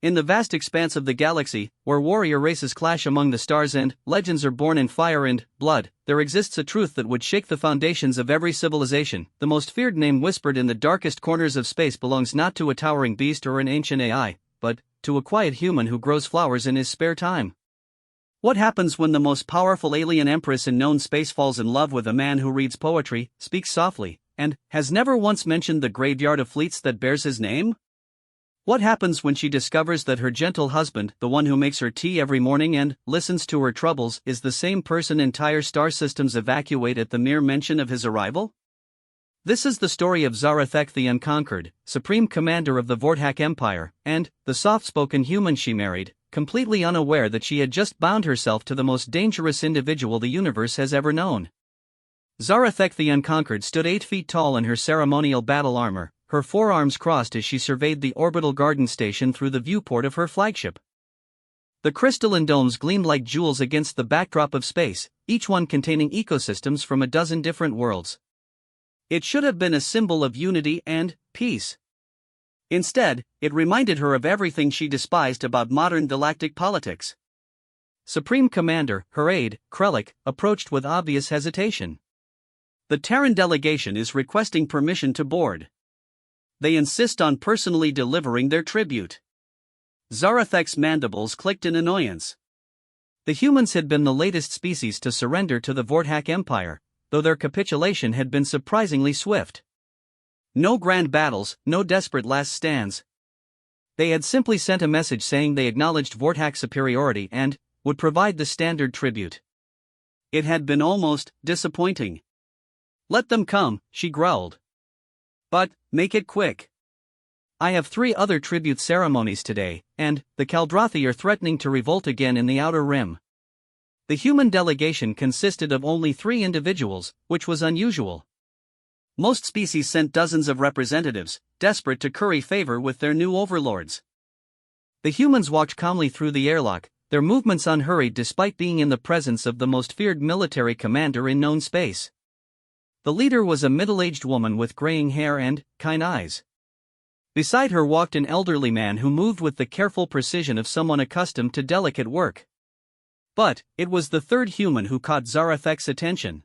In the vast expanse of the galaxy, where warrior races clash among the stars and legends are born in fire and blood, there exists a truth that would shake the foundations of every civilization. The most feared name whispered in the darkest corners of space belongs not to a towering beast or an ancient AI, but to a quiet human who grows flowers in his spare time. What happens when the most powerful alien empress in known space falls in love with a man who reads poetry, speaks softly, and has never once mentioned the graveyard of fleets that bears his name? What happens when she discovers that her gentle husband, the one who makes her tea every morning and listens to her troubles, is the same person entire star systems evacuate at the mere mention of his arrival? This is the story of Zarathek the Unconquered, supreme commander of the Vortak Empire, and the soft-spoken human she married, completely unaware that she had just bound herself to the most dangerous individual the universe has ever known. Zarathek the Unconquered stood 8 feet tall in her ceremonial battle armor, her forearms crossed as she surveyed the orbital garden station through the viewport of her flagship. The crystalline domes gleamed like jewels against the backdrop of space, each one containing ecosystems from a dozen different worlds. It should have been a symbol of unity and peace. Instead, it reminded her of everything she despised about modern galactic politics. Supreme Commander, her aide, Krellick, approached with obvious hesitation. The Terran delegation is requesting permission to board. They insist on personally delivering their tribute. Zarathek's mandibles clicked in annoyance. The humans had been the latest species to surrender to the Vortak Empire, though their capitulation had been surprisingly swift. No grand battles, no desperate last stands. They had simply sent a message saying they acknowledged Vortak superiority and would provide the standard tribute. It had been almost disappointing. "Let them come," she growled. "But make it quick. I have 3 other tribute ceremonies today, and the Kaldrathi are threatening to revolt again in the Outer Rim." The human delegation consisted of only 3 individuals, which was unusual. Most species sent dozens of representatives, desperate to curry favor with their new overlords. The humans walked calmly through the airlock, their movements unhurried despite being in the presence of the most feared military commander in known space. The leader was a middle-aged woman with graying hair and kind eyes. Beside her walked an elderly man who moved with the careful precision of someone accustomed to delicate work. But it was the third human who caught Zarathek's attention.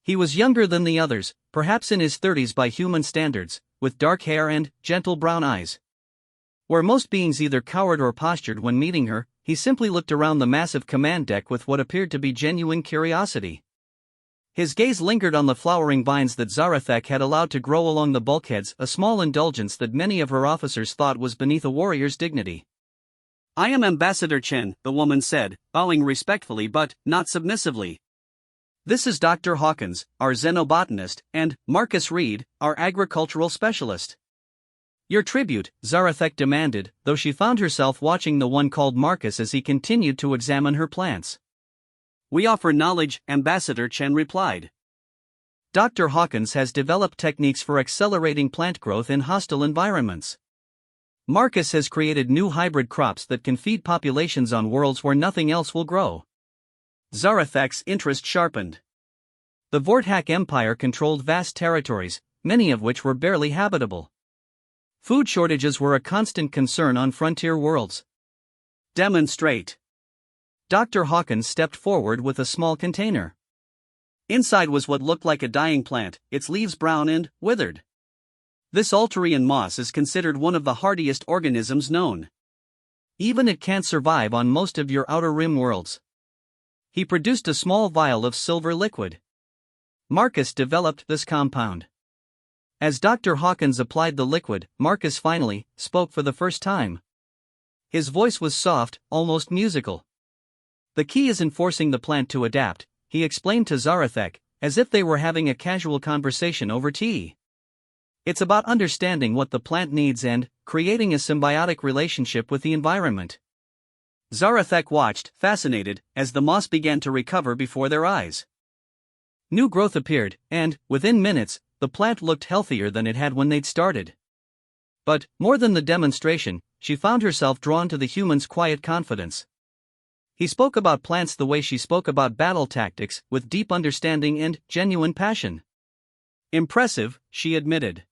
He was younger than the others, perhaps in his 30s by human standards, with dark hair and gentle brown eyes. Where most beings either cowered or postured when meeting her, he simply looked around the massive command deck with what appeared to be genuine curiosity. His gaze lingered on the flowering vines that Zarathek had allowed to grow along the bulkheads, a small indulgence that many of her officers thought was beneath a warrior's dignity. "I am Ambassador Chen," the woman said, bowing respectfully but not submissively. "This is Dr. Hawkins, our xenobotanist, and Marcus Reed, our agricultural specialist." "Your tribute," Zarathek demanded, though she found herself watching the one called Marcus as he continued to examine her plants. "We offer knowledge," Ambassador Chen replied. "Dr. Hawkins has developed techniques for accelerating plant growth in hostile environments. Marcus has created new hybrid crops that can feed populations on worlds where nothing else will grow." Zarathek's interest sharpened. The Vortak Empire controlled vast territories, many of which were barely habitable. Food shortages were a constant concern on frontier worlds. "Demonstrate." Dr. Hawkins stepped forward with a small container. Inside was what looked like a dying plant, its leaves brown and withered. This Alterian moss is considered one of the hardiest organisms known. Even it can't survive on most of your Outer Rim worlds. He produced a small vial of silver liquid. Marcus developed this compound. As Dr. Hawkins applied the liquid, Marcus finally spoke for the first time. His voice was soft, almost musical. "The key is in forcing the plant to adapt," he explained to Zarathek, as if they were having a casual conversation over tea. "It's about understanding what the plant needs and creating a symbiotic relationship with the environment." Zarathek watched, fascinated, as the moss began to recover before their eyes. New growth appeared, and, within minutes, the plant looked healthier than it had when they'd started. But, more than the demonstration, she found herself drawn to the human's quiet confidence. He spoke about plants the way she spoke about battle tactics, with deep understanding and genuine passion. "Impressive," she admitted.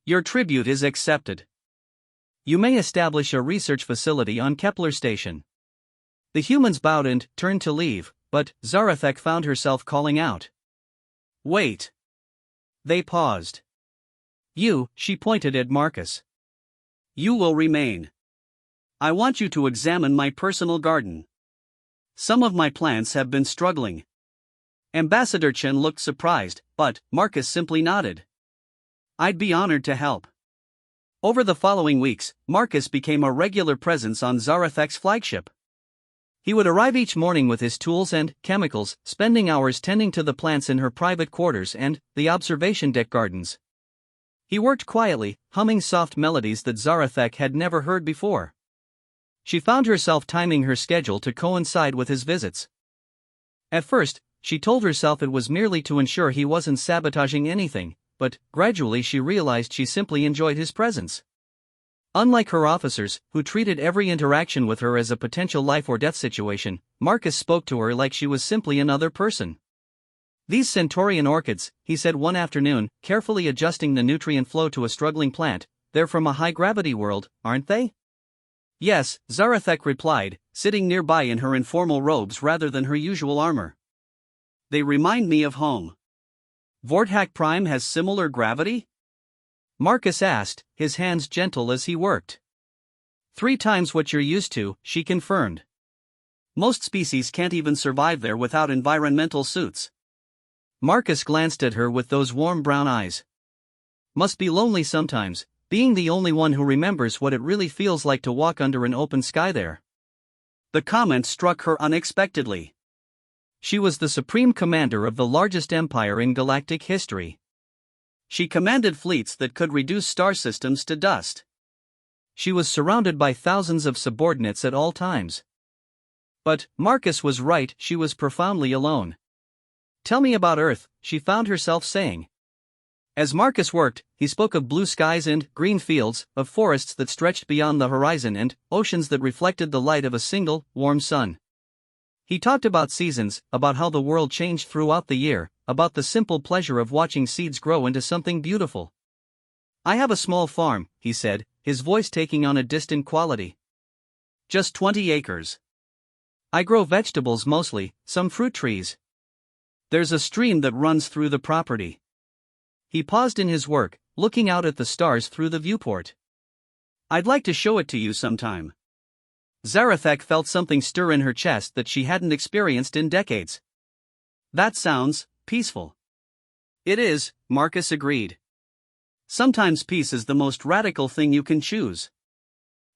"Your tribute is accepted. You may establish a research facility on Kepler Station. The humans bowed and turned to leave, but Zarathek found herself calling out. Wait. They paused. You, she pointed at Marcus. You will remain. I want you to examine my personal garden. Some of my plants have been struggling. Ambassador Chen looked surprised, but Marcus simply nodded. I'd be honored to help. Over the following weeks, Marcus became a regular presence on Zarathek's flagship. He would arrive each morning with his tools and chemicals, spending hours tending to the plants in her private quarters and the observation deck gardens. He worked quietly, humming soft melodies that Zarathek had never heard before. She found herself timing her schedule to coincide with his visits. At first, she told herself it was merely to ensure he wasn't sabotaging anything, but gradually she realized she simply enjoyed his presence. Unlike her officers, who treated every interaction with her as a potential life or death situation, Marcus spoke to her like she was simply another person. These Centaurian orchids, he said one afternoon, carefully adjusting the nutrient flow to a struggling plant, they're from a high-gravity world, aren't they? Yes, Zarathek replied, sitting nearby in her informal robes rather than her usual armor. They remind me of home. Vorthak Prime has similar gravity? Marcus asked, his hands gentle as he worked. 3 times what you're used to, she confirmed. Most species can't even survive there without environmental suits. Marcus glanced at her with those warm brown eyes. Must be lonely sometimes, being the only one who remembers what it really feels like to walk under an open sky there. The comment struck her unexpectedly. She was the supreme commander of the largest empire in galactic history. She commanded fleets that could reduce star systems to dust. She was surrounded by thousands of subordinates at all times. But Marcus was right, she was profoundly alone. Tell me about Earth, she found herself saying. As Marcus worked, he spoke of blue skies and green fields, of forests that stretched beyond the horizon and oceans that reflected the light of a single, warm sun. He talked about seasons, about how the world changed throughout the year, about the simple pleasure of watching seeds grow into something beautiful. I have a small farm, he said, his voice taking on a distant quality. Just 20 acres. I grow vegetables mostly, some fruit trees. There's a stream that runs through the property. He paused in his work, looking out at the stars through the viewport. I'd like to show it to you sometime. Zarathek felt something stir in her chest that she hadn't experienced in decades. That sounds peaceful. It is, Marcus agreed. Sometimes peace is the most radical thing you can choose.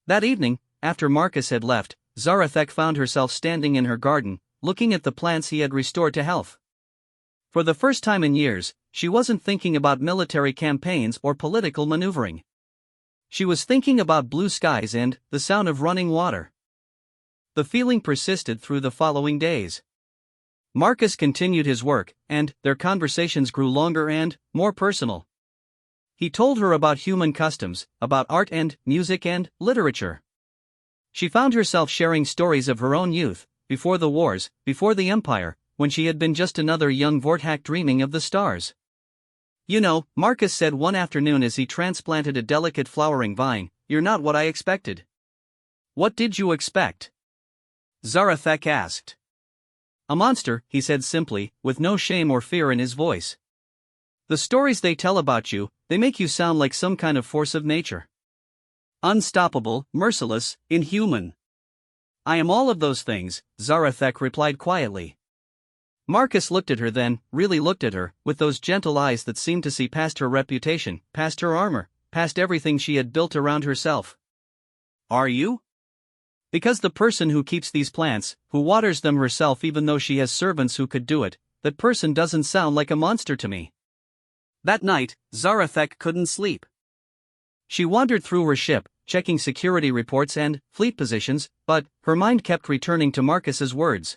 That evening, after Marcus had left, Zarathek found herself standing in her garden, looking at the plants he had restored to health. For the first time in years, she wasn't thinking about military campaigns or political maneuvering. She was thinking about blue skies and the sound of running water. The feeling persisted through the following days. Marcus continued his work, and their conversations grew longer and more personal. He told her about human customs, about art and music and literature. She found herself sharing stories of her own youth, before the wars, before the Empire, when she had been just another young Vorthak dreaming of the stars. You know, Marcus said one afternoon as he transplanted a delicate flowering vine, you're not what I expected. What did you expect? Zarathek asked. A monster, he said simply, with no shame or fear in his voice. The stories they tell about you, they make you sound like some kind of force of nature. Unstoppable, merciless, inhuman. I am all of those things, Zarathek replied quietly. Marcus looked at her then, really looked at her, with those gentle eyes that seemed to see past her reputation, past her armor, past everything she had built around herself. Are you? Because the person who keeps these plants, who waters them herself even though she has servants who could do it, that person doesn't sound like a monster to me. That night, Zarathek couldn't sleep. She wandered through her ship, checking security reports and fleet positions, but her mind kept returning to Marcus's words.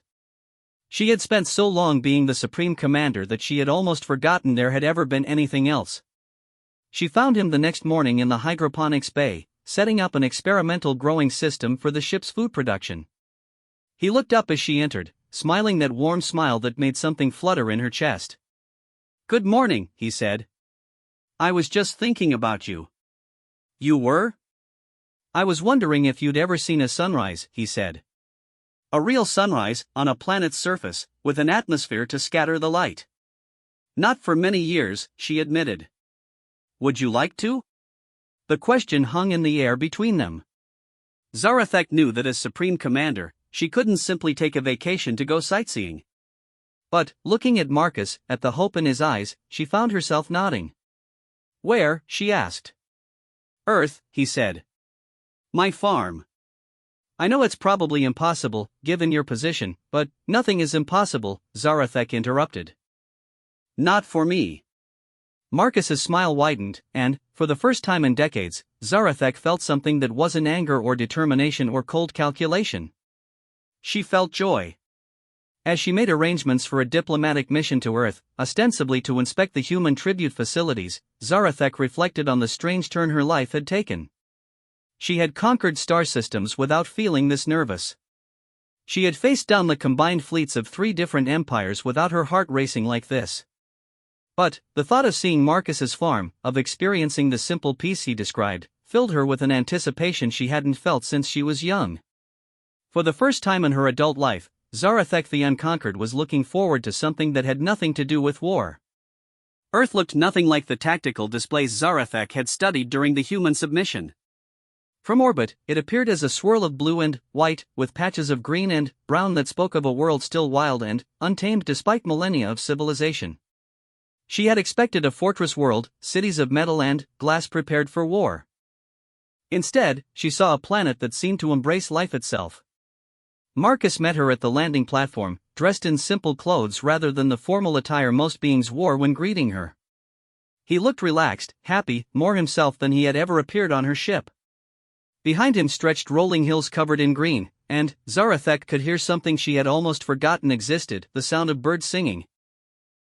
She had spent so long being the supreme commander that she had almost forgotten there had ever been anything else. She found him the next morning in the hydroponics bay, setting up an experimental growing system for the ship's food production. He looked up as she entered, smiling that warm smile that made something flutter in her chest. Good morning, he said. I was just thinking about you. You were? I was wondering if you'd ever seen a sunrise, he said. A real sunrise, on a planet's surface, with an atmosphere to scatter the light. Not for many years, she admitted. Would you like to? The question hung in the air between them. Zarathek knew that as Supreme Commander, she couldn't simply take a vacation to go sightseeing. But, looking at Marcus, at the hope in his eyes, she found herself nodding. Where? She asked. Earth, he said. My farm. I know it's probably impossible, given your position, but nothing is impossible, Zarathek interrupted. Not for me. Marcus's smile widened, and, for the first time in decades, Zarathek felt something that wasn't anger or determination or cold calculation. She felt joy. As she made arrangements for a diplomatic mission to Earth, ostensibly to inspect the human tribute facilities, Zarathek reflected on the strange turn her life had taken. She had conquered star systems without feeling this nervous. She had faced down the combined fleets of 3 different empires without her heart racing like this. But, the thought of seeing Marcus's farm, of experiencing the simple peace he described, filled her with an anticipation she hadn't felt since she was young. For the first time in her adult life, Zarathek the Unconquered was looking forward to something that had nothing to do with war. Earth looked nothing like the tactical displays Zarathek had studied during the human submission. From orbit, it appeared as a swirl of blue and white, with patches of green and brown that spoke of a world still wild and untamed despite millennia of civilization. She had expected a fortress world, cities of metal and glass prepared for war. Instead, she saw a planet that seemed to embrace life itself. Marcus met her at the landing platform, dressed in simple clothes rather than the formal attire most beings wore when greeting her. He looked relaxed, happy, more himself than he had ever appeared on her ship. Behind him stretched rolling hills covered in green, and Zarathek could hear something she had almost forgotten existed, the sound of birds singing.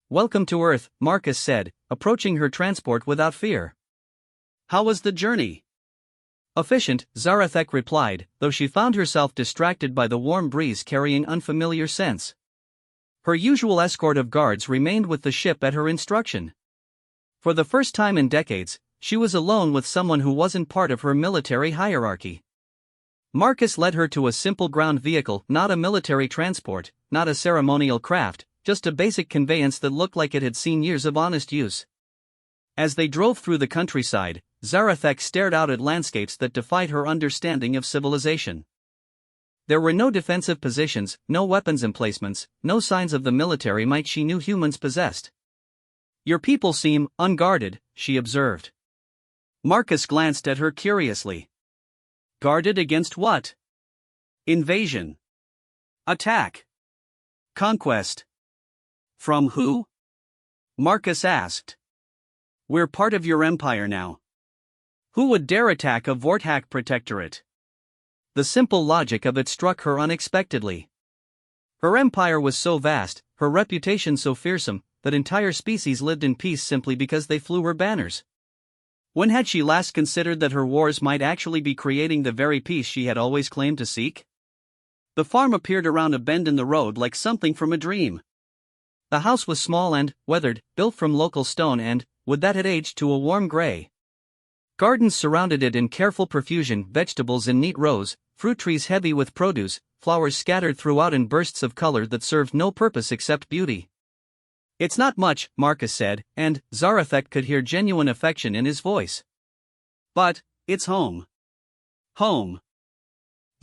Welcome to Earth, Marcus said, approaching her transport without fear. How was the journey? Efficient, Zarathek replied, though she found herself distracted by the warm breeze carrying unfamiliar scents. Her usual escort of guards remained with the ship at her instruction. For the first time in decades, she was alone with someone who wasn't part of her military hierarchy. Marcus led her to a simple ground vehicle, not a military transport, not a ceremonial craft, just a basic conveyance that looked like it had seen years of honest use. As they drove through the countryside, Zarathek stared out at landscapes that defied her understanding of civilization. There were no defensive positions, no weapons emplacements, no signs of the military might she knew humans possessed. Your people seem unguarded, she observed. Marcus glanced at her curiously. Guarded against what? Invasion. Attack. Conquest. From who? Marcus asked. We're part of your empire now. Who would dare attack a Vortak protectorate? The simple logic of it struck her unexpectedly. Her empire was so vast, her reputation so fearsome, that entire species lived in peace simply because they flew her banners. When had she last considered that her wars might actually be creating the very peace she had always claimed to seek? The farm appeared around a bend in the road like something from a dream. The house was small and weathered, built from local stone and wood that had aged to a warm gray. Gardens surrounded it in careful profusion, vegetables in neat rows, fruit trees heavy with produce, flowers scattered throughout in bursts of color that served no purpose except beauty. It's not much, Marcus said, and Zarathek could hear genuine affection in his voice. But, it's home. Home.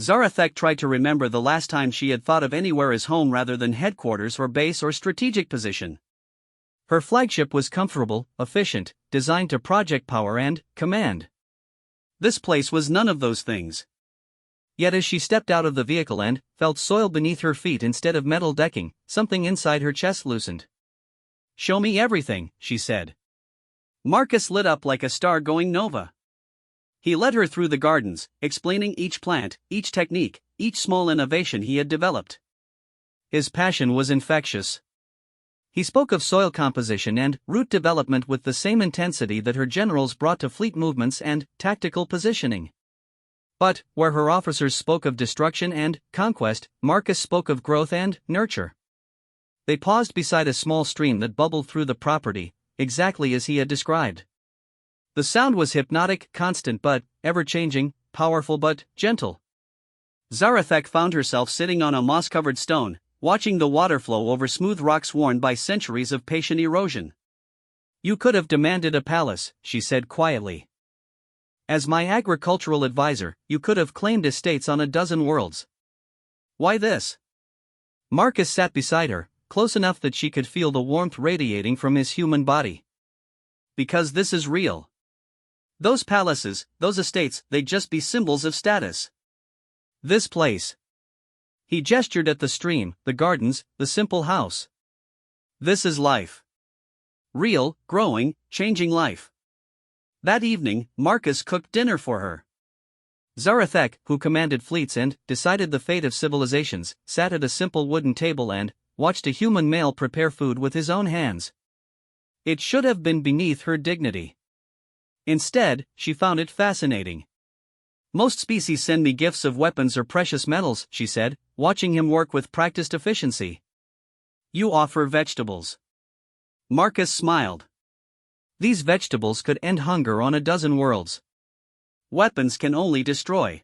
Zarathek tried to remember the last time she had thought of anywhere as home rather than headquarters or base or strategic position. Her flagship was comfortable, efficient, designed to project power and command. This place was none of those things. Yet as she stepped out of the vehicle and felt soil beneath her feet instead of metal decking, something inside her chest loosened. Show me everything, she said. Marcus lit up like a star going nova. He led her through the gardens, explaining each plant, each technique, each small innovation he had developed. His passion was infectious. He spoke of soil composition and root development with the same intensity that her generals brought to fleet movements and tactical positioning. But, where her officers spoke of destruction and conquest, Marcus spoke of growth and nurture. They paused beside a small stream that bubbled through the property, exactly as he had described. The sound was hypnotic, constant but ever-changing, powerful but gentle. Zarathek found herself sitting on a moss-covered stone, watching the water flow over smooth rocks worn by centuries of patient erosion. "You could have demanded a palace," she said quietly. "As my agricultural advisor, you could have claimed estates on a dozen worlds. Why this?" Marcus sat beside her, close enough that she could feel the warmth radiating from his human body. "Because this is real. Those palaces, those estates, they'd just be symbols of status. This place." He gestured at the stream, the gardens, the simple house. "This is life. Real, growing, changing life." That evening, Marcus cooked dinner for her. Zarathek, who commanded fleets and decided the fate of civilizations, sat at a simple wooden table and watched a human male prepare food with his own hands. It should have been beneath her dignity. Instead, she found it fascinating. "Most species send me gifts of weapons or precious metals," she said, watching him work with practiced efficiency. "You offer vegetables." Marcus smiled. "These vegetables could end hunger on a dozen worlds. Weapons can only destroy.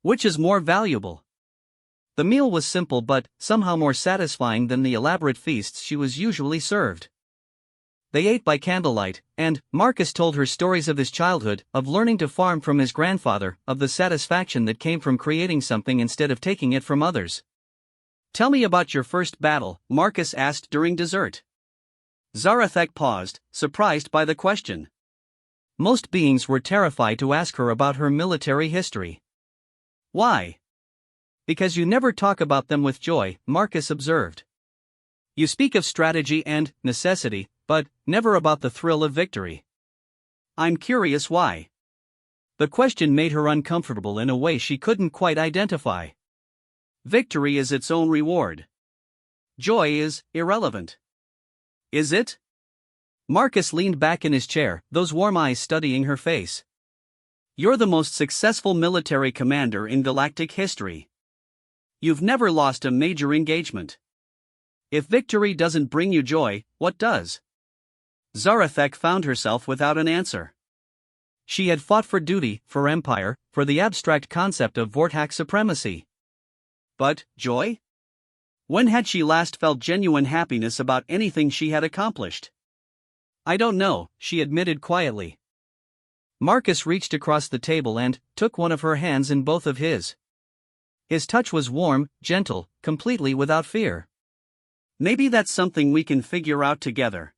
Which is more valuable?" The meal was simple but somehow more satisfying than the elaborate feasts she was usually served. They ate by candlelight, and Marcus told her stories of his childhood, of learning to farm from his grandfather, of the satisfaction that came from creating something instead of taking it from others. "Tell me about your first battle," Marcus asked during dessert. Zarathek paused, surprised by the question. Most beings were terrified to ask her about her military history. "Why?" "Because you never talk about them with joy," Marcus observed. "You speak of strategy and necessity, but never about the thrill of victory. I'm curious why." The question made her uncomfortable in a way she couldn't quite identify. Victory is its own reward. Joy is irrelevant. Is it? Marcus leaned back in his chair, those warm eyes studying her face. "You're the most successful military commander in galactic history. You've never lost a major engagement. If victory doesn't bring you joy, what does?" Zarathek found herself without an answer. She had fought for duty, for empire, for the abstract concept of Vortax supremacy. But joy? When had she last felt genuine happiness about anything she had accomplished? "I don't know," she admitted quietly. Marcus reached across the table and took one of her hands in both of his. His touch was warm, gentle, completely without fear. "Maybe that's something we can figure out together."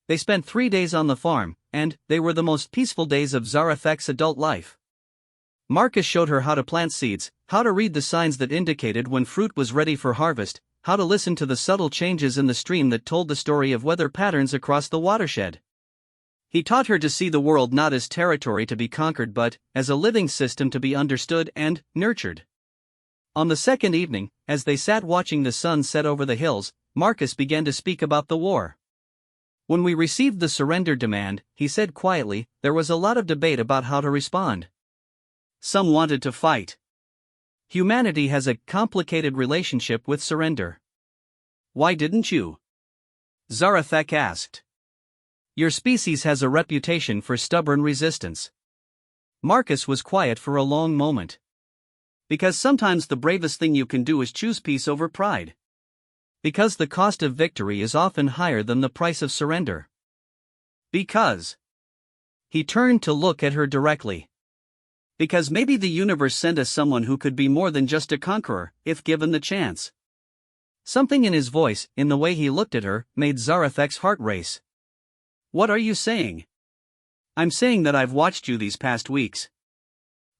They spent 3 days on the farm, and they were the most peaceful days of Zarathek's adult life. Marcus showed her how to plant seeds, how to read the signs that indicated when fruit was ready for harvest, how to listen to the subtle changes in the stream that told the story of weather patterns across the watershed. He taught her to see the world not as territory to be conquered but as a living system to be understood and nurtured. On the second evening, as they sat watching the sun set over the hills, Marcus began to speak about the war. "When we received the surrender demand," he said quietly, "there was a lot of debate about how to respond. Some wanted to fight. Humanity has a complicated relationship with surrender. Why didn't you?" Zarathek asked. "Your species has a reputation for stubborn resistance." Marcus was quiet for a long moment. "Because sometimes the bravest thing you can do is choose peace over pride. Because the cost of victory is often higher than the price of surrender. Because." He turned to look at her directly. "Because maybe the universe sent us someone who could be more than just a conqueror, if given the chance." Something in his voice, in the way he looked at her, made Zarathek's heart race. "What are you saying?" "I'm saying that I've watched you these past weeks.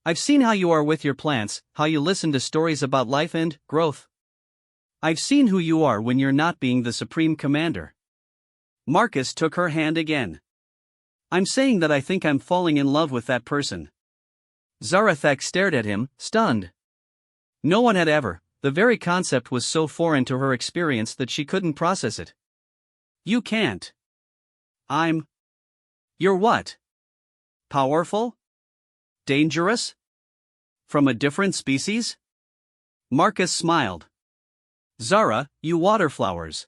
I've seen how you are with your plants, how you listen to stories about life and growth. I've seen who you are when you're not being the supreme commander." Marcus took her hand again. "I'm saying that I think I'm falling in love with that person." Zarathek stared at him, stunned. No one had ever. The very concept was so foreign to her experience that she couldn't process it. "You can't." You're what? Powerful? Dangerous? From a different species?" Marcus smiled. "Zara, you water flowers.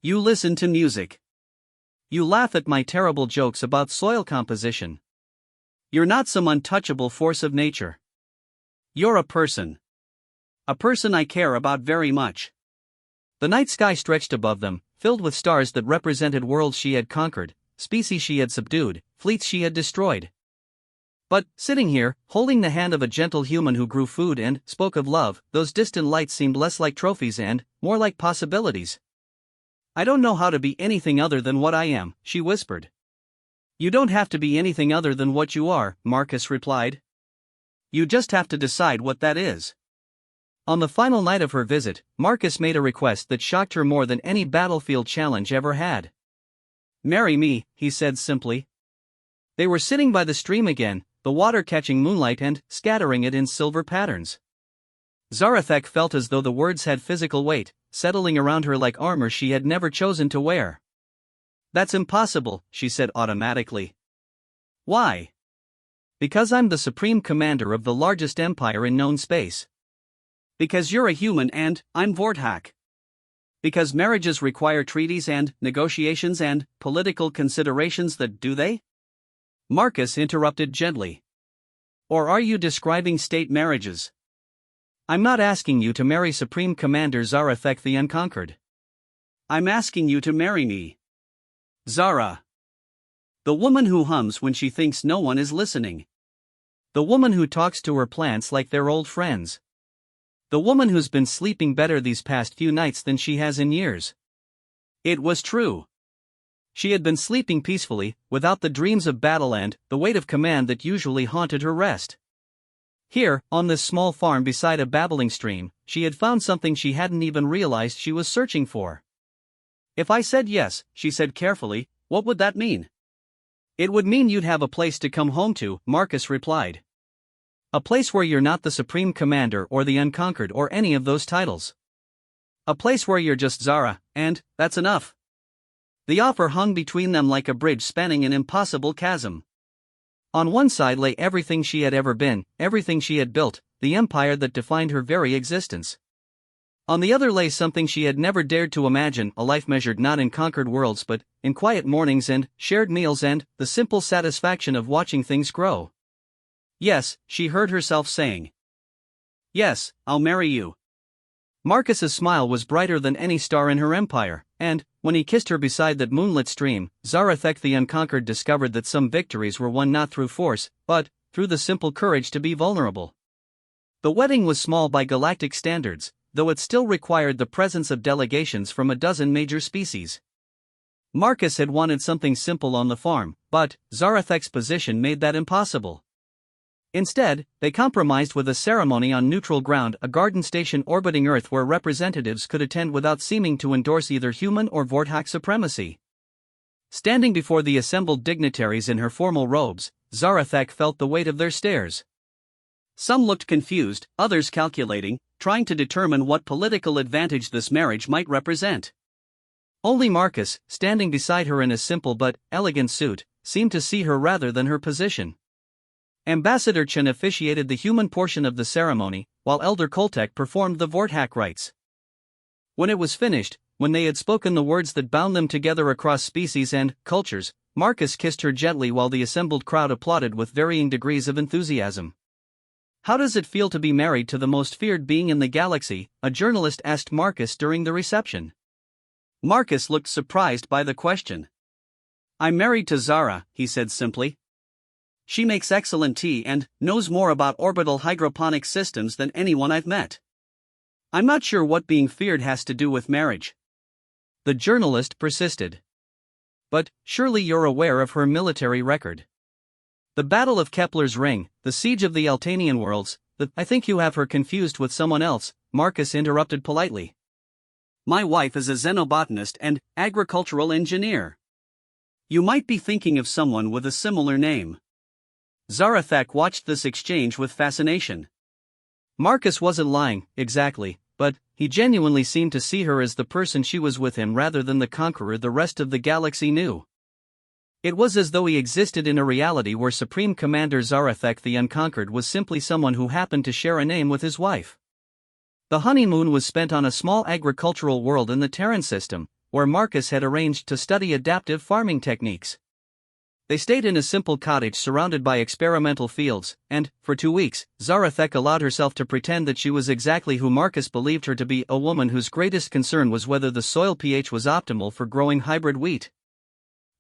You listen to music. You laugh at my terrible jokes about soil composition. You're not some untouchable force of nature. You're a person. A person I care about very much. The night sky stretched above them, filled with stars that represented worlds she had conquered, species she had subdued, fleets she had destroyed. But, sitting here, holding the hand of a gentle human who grew food and spoke of love, those distant lights seemed less like trophies and more like possibilities. I don't know how to be anything other than what I am, she whispered. You don't have to be anything other than what you are, Marcus replied. You just have to decide what that is. On the final night of her visit, Marcus made a request that shocked her more than any battlefield challenge ever had. Marry me, he said simply. They were sitting by the stream again, the water catching moonlight and scattering it in silver patterns. Zarathek felt as though the words had physical weight, settling around her like armor she had never chosen to wear. That's impossible, she said automatically. Why? Because I'm the supreme commander of the largest empire in known space. Because you're a human and I'm Vorthak. Because marriages require treaties and negotiations and political considerations that do they? Marcus interrupted gently. Or are you describing state marriages? I'm not asking you to marry Supreme Commander Zarathek the Unconquered. I'm asking you to marry me. Zara. The woman who hums when she thinks no one is listening. The woman who talks to her plants like they're old friends. The woman who's been sleeping better these past few nights than she has in years. It was true. She had been sleeping peacefully, without the dreams of battle and the weight of command that usually haunted her rest. Here, on this small farm beside a babbling stream, she had found something she hadn't even realized she was searching for. If I said yes, she said carefully, what would that mean? It would mean you'd have a place to come home to, Marcus replied. A place where you're not the Supreme Commander or the Unconquered or any of those titles. A place where you're just Zara, and that's enough. The offer hung between them like a bridge spanning an impossible chasm. On one side lay everything she had ever been, everything she had built, the empire that defined her very existence. On the other lay something she had never dared to imagine, a life measured not in conquered worlds but in quiet mornings and shared meals and the simple satisfaction of watching things grow. Yes, she heard herself saying. Yes, I'll marry you. Marcus's smile was brighter than any star in her empire, and, when he kissed her beside that moonlit stream, Zarathek the Unconquered discovered that some victories were won not through force, but through the simple courage to be vulnerable. The wedding was small by galactic standards, though it still required the presence of delegations from a dozen major species. Marcus had wanted something simple on the farm, but Zarathek's position made that impossible. Instead, they compromised with a ceremony on neutral ground, a garden station orbiting Earth where representatives could attend without seeming to endorse either human or Vorthak supremacy. Standing before the assembled dignitaries in her formal robes, Zarathek felt the weight of their stares. Some looked confused, others calculating, trying to determine what political advantage this marriage might represent. Only Marcus, standing beside her in a simple but elegant suit, seemed to see her rather than her position. Ambassador Chen officiated the human portion of the ceremony, while Elder Koltek performed the Vorthak rites. When it was finished, when they had spoken the words that bound them together across species and cultures, Marcus kissed her gently while the assembled crowd applauded with varying degrees of enthusiasm. How does it feel to be married to the most feared being in the galaxy? A journalist asked Marcus during the reception. Marcus looked surprised by the question. I'm married to Zara, he said simply. She makes excellent tea and knows more about orbital hydroponic systems than anyone I've met. I'm not sure what being feared has to do with marriage. The journalist persisted. But surely you're aware of her military record. The Battle of Kepler's Ring, the siege of the Altanian worlds, I think you have her confused with someone else, Marcus interrupted politely. My wife is a xenobotanist and agricultural engineer. You might be thinking of someone with a similar name. Zarathek watched this exchange with fascination. Marcus wasn't lying, exactly, but he genuinely seemed to see her as the person she was with him rather than the conqueror the rest of the galaxy knew. It was as though he existed in a reality where Supreme Commander Zarathek the Unconquered was simply someone who happened to share a name with his wife. The honeymoon was spent on a small agricultural world in the Terran system, where Marcus had arranged to study adaptive farming techniques. They stayed in a simple cottage surrounded by experimental fields, and, for 2 weeks, Zarathek allowed herself to pretend that she was exactly who Marcus believed her to be, a woman whose greatest concern was whether the soil pH was optimal for growing hybrid wheat.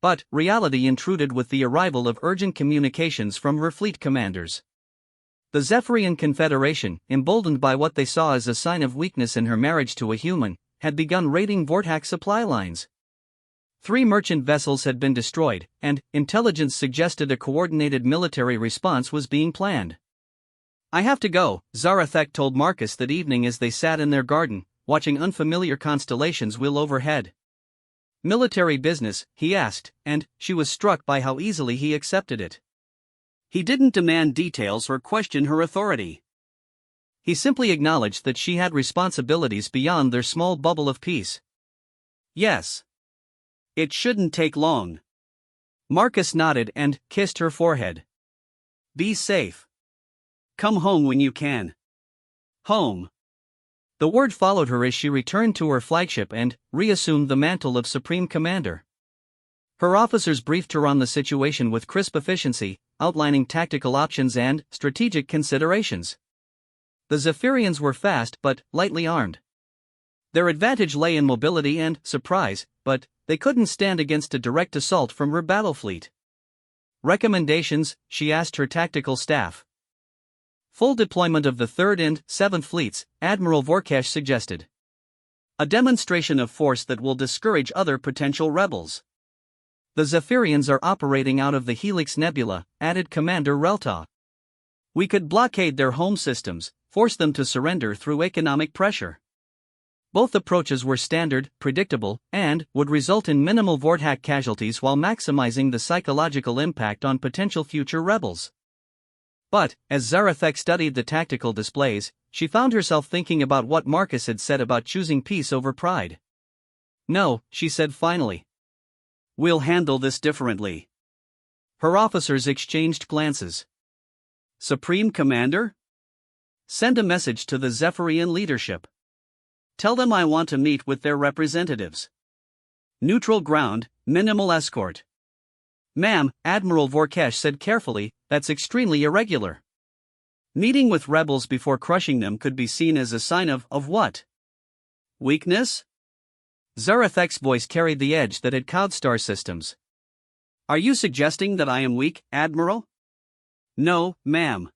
But reality intruded with the arrival of urgent communications from her fleet commanders. The Zephyrian Confederation, emboldened by what they saw as a sign of weakness in her marriage to a human, had begun raiding Vortak supply lines. 3 merchant vessels had been destroyed, and intelligence suggested a coordinated military response was being planned. "I have to go," Zarathek told Marcus that evening as they sat in their garden, watching unfamiliar constellations wheel overhead. "Military business?" he asked, and she was struck by how easily he accepted it. He didn't demand details or question her authority. He simply acknowledged that she had responsibilities beyond their small bubble of peace. "Yes. It shouldn't take long." Marcus nodded and kissed her forehead. "Be safe. Come home when you can." Home. The word followed her as she returned to her flagship and reassumed the mantle of Supreme Commander. Her officers briefed her on the situation with crisp efficiency, outlining tactical options and strategic considerations. The Zephyrians were fast but lightly armed. Their advantage lay in mobility and surprise, but they couldn't stand against a direct assault from her battle fleet. "Recommendations?" she asked her tactical staff. "Full deployment of the 3rd and 7th fleets," Admiral Vorkash suggested. "A demonstration of force that will discourage other potential rebels." "The Zephyrians are operating out of the Helix Nebula," added Commander Relta. "We could blockade their home systems, force them to surrender through economic pressure." Both approaches were standard, predictable, and would result in minimal Vortak casualties while maximizing the psychological impact on potential future rebels. But, as Zarathek studied the tactical displays, she found herself thinking about what Marcus had said about choosing peace over pride. "No," she said finally. "We'll handle this differently." Her officers exchanged glances. "Supreme Commander? Send a message to the Zephyrian leadership. Tell them I want to meet with their representatives. Neutral ground, minimal escort." "Ma'am," Admiral Vorkash said carefully, "that's extremely irregular. Meeting with rebels before crushing them could be seen as a sign of what? Weakness?" Zarathek's voice carried the edge that had cowed star systems. "Are you suggesting that I am weak, Admiral?" "No, ma'am.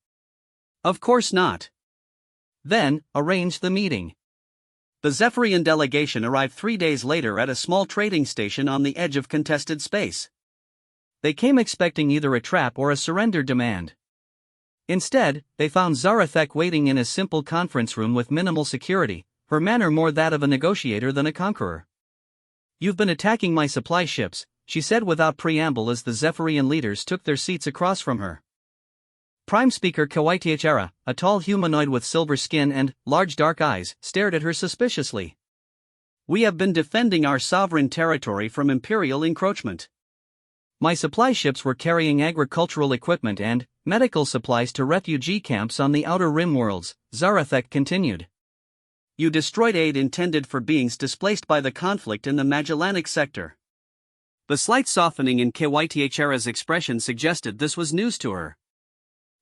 Of course not." "Then, arrange the meeting." The Zephyrian delegation arrived 3 days later at a small trading station on the edge of contested space. They came expecting either a trap or a surrender demand. Instead, they found Zarathek waiting in a simple conference room with minimal security, her manner more that of a negotiator than a conqueror. "You've been attacking my supply ships," she said without preamble as the Zephyrian leaders took their seats across from her. Prime Speaker Kawaitiachara, a tall humanoid with silver skin and large dark eyes, stared at her suspiciously. "We have been defending our sovereign territory from imperial encroachment. My supply ships were carrying agricultural equipment and medical supplies to refugee camps on the Outer Rim worlds," Zarathek continued. "You destroyed aid intended for beings displaced by the conflict in the Magellanic sector." The slight softening in Kawaitiachara's expression suggested this was news to her.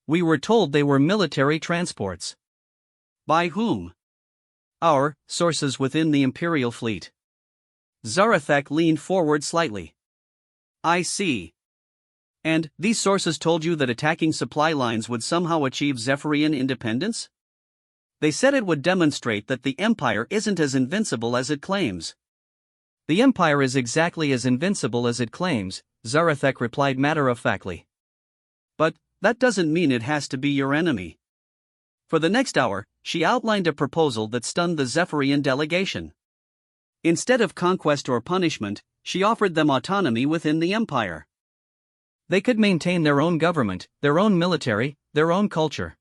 "We were told they were military transports." "By whom?" "Our sources within the Imperial fleet." Zarathek leaned forward slightly. "I see. And these sources told you that attacking supply lines would somehow achieve Zephyrian independence?" "They said it would demonstrate that the Empire isn't as invincible as it claims." "The Empire is exactly as invincible as it claims," Zarathek replied matter-of-factly. "But that doesn't mean it has to be your enemy." For the next hour, she outlined a proposal that stunned the Zephyrian delegation. Instead of conquest or punishment, she offered them autonomy within the Empire. They could maintain their own government, their own military, their own culture.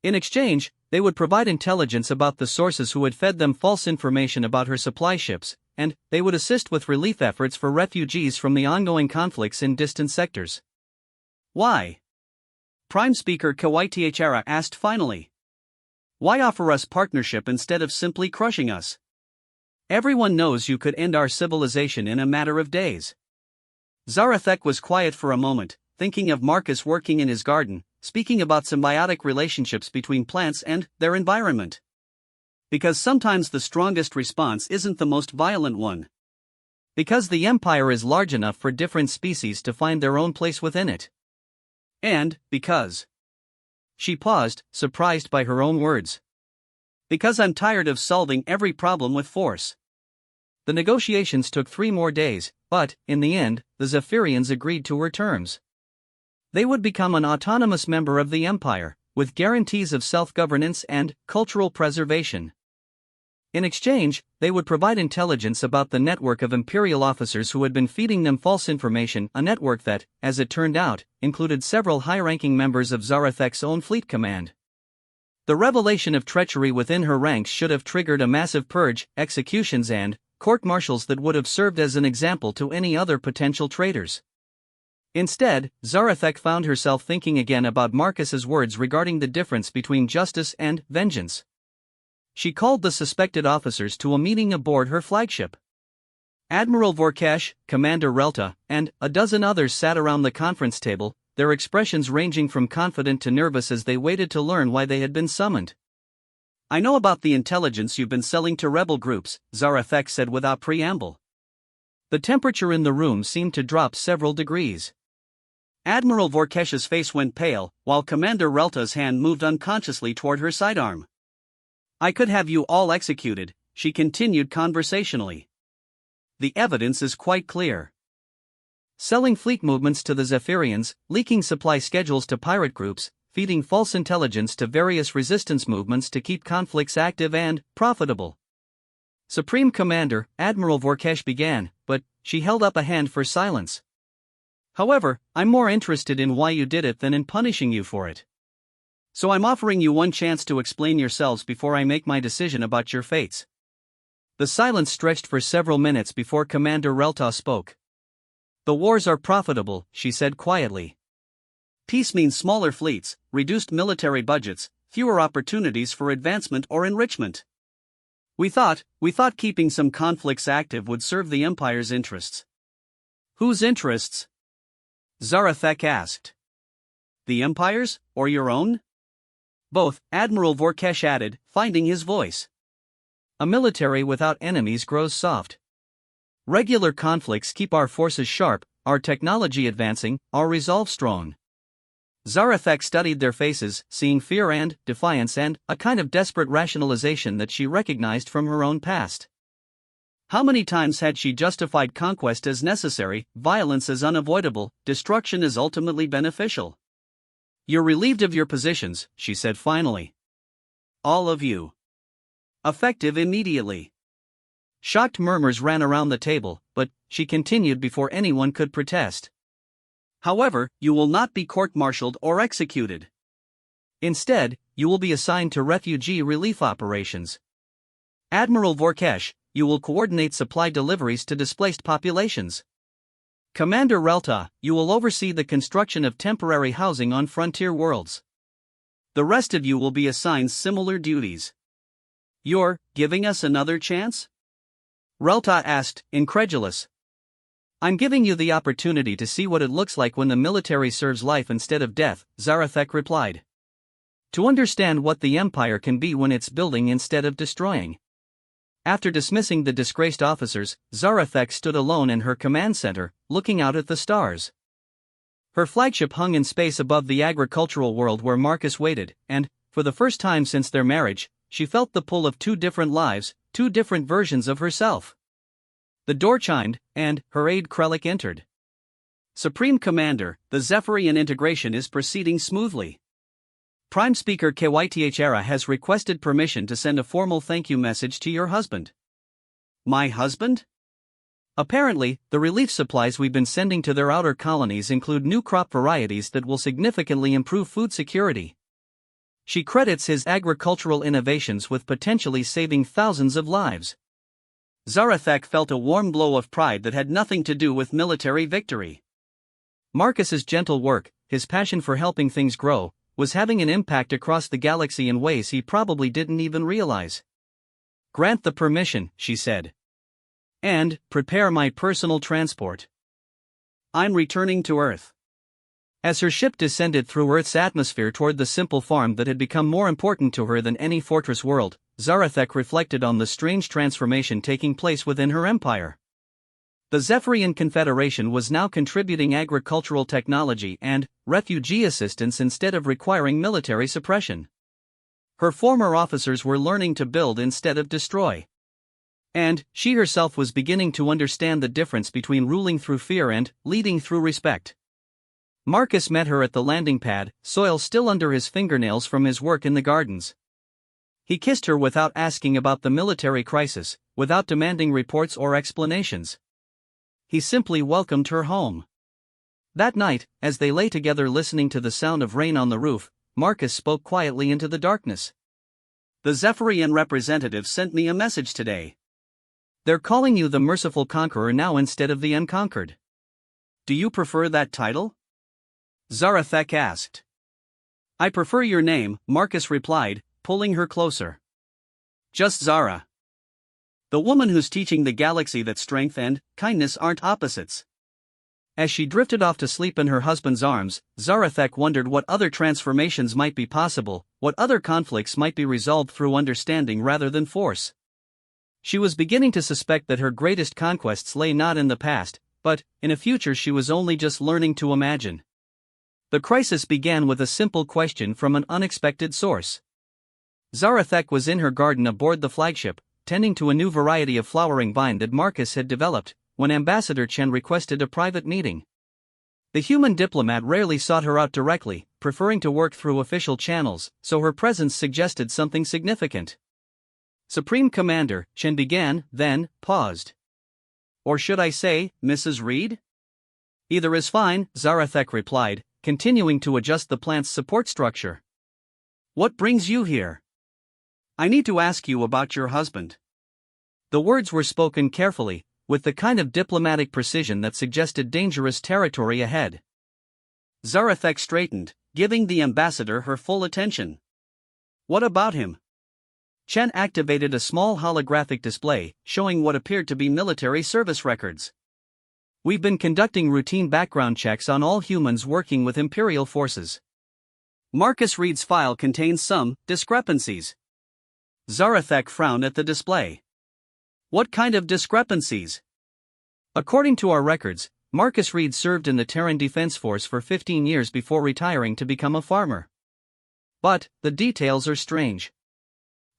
In exchange, they would provide intelligence about the sources who had fed them false information about her supply ships, and they would assist with relief efforts for refugees from the ongoing conflicts in distant sectors. "Why?" Prime Speaker Kawaitiachara asked finally. "Why offer us partnership instead of simply crushing us? Everyone knows you could end our civilization in a matter of days." Zarathek was quiet for a moment, thinking of Marcus working in his garden, speaking about symbiotic relationships between plants and their environment. Because sometimes the strongest response isn't the most violent one. Because the empire is large enough for different species to find their own place within it. And because. She paused, surprised by her own words. Because I'm tired of solving every problem with force. The negotiations took 3 more days, but, in the end, the Zephyrians agreed to her terms. They would become an autonomous member of the Empire, with guarantees of self-governance and cultural preservation. In exchange, they would provide intelligence about the network of Imperial officers who had been feeding them false information, a network that, as it turned out, included several high-ranking members of Zarathek's own fleet command. The revelation of treachery within her ranks should have triggered a massive purge, executions and court-martials that would have served as an example to any other potential traitors. Instead, Zarathek found herself thinking again about Marcus's words regarding the difference between justice and vengeance. She called the suspected officers to a meeting aboard her flagship. Admiral Vorkesh, Commander Relta, and a dozen others sat around the conference table, their expressions ranging from confident to nervous as they waited to learn why they had been summoned. I know about the intelligence you've been selling to rebel groups, Zarathek said without preamble. The temperature in the room seemed to drop several degrees. Admiral Vorkesh's face went pale, while Commander Relta's hand moved unconsciously toward her sidearm. I could have you all executed, she continued conversationally. The evidence is quite clear. Selling fleet movements to the Zephyrians, leaking supply schedules to pirate groups, feeding false intelligence to various resistance movements to keep conflicts active and profitable. Supreme Commander, Admiral Vorkesh began, but she held up a hand for silence. However, I'm more interested in why you did it than in punishing you for it. So I'm offering you one chance to explain yourselves before I make my decision about your fates. The silence stretched for several minutes before Commander Relta spoke. The wars are profitable, she said quietly. Peace means smaller fleets, reduced military budgets, fewer opportunities for advancement or enrichment. We thought keeping some conflicts active would serve the Empire's interests. Whose interests? Zarathek asked. The Empire's, or your own? Both, Admiral Vorkesh added, finding his voice. A military without enemies grows soft. Regular conflicts keep our forces sharp, our technology advancing, our resolve strong. Zarathek studied their faces, seeing fear and defiance and a kind of desperate rationalization that she recognized from her own past. How many times had she justified conquest as necessary, violence as unavoidable, destruction as ultimately beneficial? You're relieved of your positions, she said finally. All of you. Effective immediately. Shocked murmurs ran around the table, but she continued before anyone could protest. However, you will not be court-martialed or executed. Instead, you will be assigned to refugee relief operations. Admiral Vorkesh, you will coordinate supply deliveries to displaced populations. Commander Relta, you will oversee the construction of temporary housing on frontier worlds. The rest of you will be assigned similar duties. You're giving us another chance? Relta asked, incredulous. I'm giving you the opportunity to see what it looks like when the military serves life instead of death, Zarathek replied. To understand what the Empire can be when it's building instead of destroying. After dismissing the disgraced officers, Zarathek stood alone in her command center, looking out at the stars. Her flagship hung in space above the agricultural world where Marcus waited, and, for the first time since their marriage, she felt the pull of 2 different lives, 2 different versions of herself. The door chimed, and her aide Krellick entered. Supreme Commander, the Zephyrian integration is proceeding smoothly. Prime Speaker Kythera has requested permission to send a formal thank you message to your husband. My husband? Apparently, the relief supplies we've been sending to their outer colonies include new crop varieties that will significantly improve food security. She credits his agricultural innovations with potentially saving thousands of lives. Zarathek felt a warm glow of pride that had nothing to do with military victory. Marcus's gentle work, his passion for helping things grow, was having an impact across the galaxy in ways he probably didn't even realize. Grant the permission, she said. And prepare my personal transport. I'm returning to Earth. As her ship descended through Earth's atmosphere toward the simple farm that had become more important to her than any fortress world, Zarathek reflected on the strange transformation taking place within her empire. The Zephyrian Confederation was now contributing agricultural technology and refugee assistance instead of requiring military suppression. Her former officers were learning to build instead of destroy. And she herself was beginning to understand the difference between ruling through fear and leading through respect. Marcus met her at the landing pad, soil still under his fingernails from his work in the gardens. He kissed her without asking about the military crisis, without demanding reports or explanations. He simply welcomed her home. That night, as they lay together listening to the sound of rain on the roof, Marcus spoke quietly into the darkness. The Zephyrian representative sent me a message today. They're calling you the Merciful Conqueror now instead of the Unconquered. Do you prefer that title? Zarathek asked. I prefer your name, Marcus replied, pulling her closer. Just Zara. The woman who's teaching the galaxy that strength and kindness aren't opposites. As she drifted off to sleep in her husband's arms, Zarathek wondered what other transformations might be possible, what other conflicts might be resolved through understanding rather than force. She was beginning to suspect that her greatest conquests lay not in the past, but in a future she was only just learning to imagine. The crisis began with a simple question from an unexpected source. Zarathek was in her garden aboard the flagship, tending to a new variety of flowering vine that Marcus had developed, when Ambassador Chen requested a private meeting. The human diplomat rarely sought her out directly, preferring to work through official channels, so her presence suggested something significant. Supreme Commander, Chen began, then paused. Or should I say, Mrs. Reed? Either is fine, Zarathek replied, continuing to adjust the plant's support structure. What brings you here? I need to ask you about your husband. The words were spoken carefully, with the kind of diplomatic precision that suggested dangerous territory ahead. Zarathek straightened, giving the ambassador her full attention. What about him? Chen activated a small holographic display, showing what appeared to be military service records. We've been conducting routine background checks on all humans working with Imperial forces. Marcus Reed's file contains some discrepancies. Zarathek frowned at the display. What kind of discrepancies? According to our records, Marcus Reed served in the Terran Defense Force for 15 years before retiring to become a farmer. But the details are strange.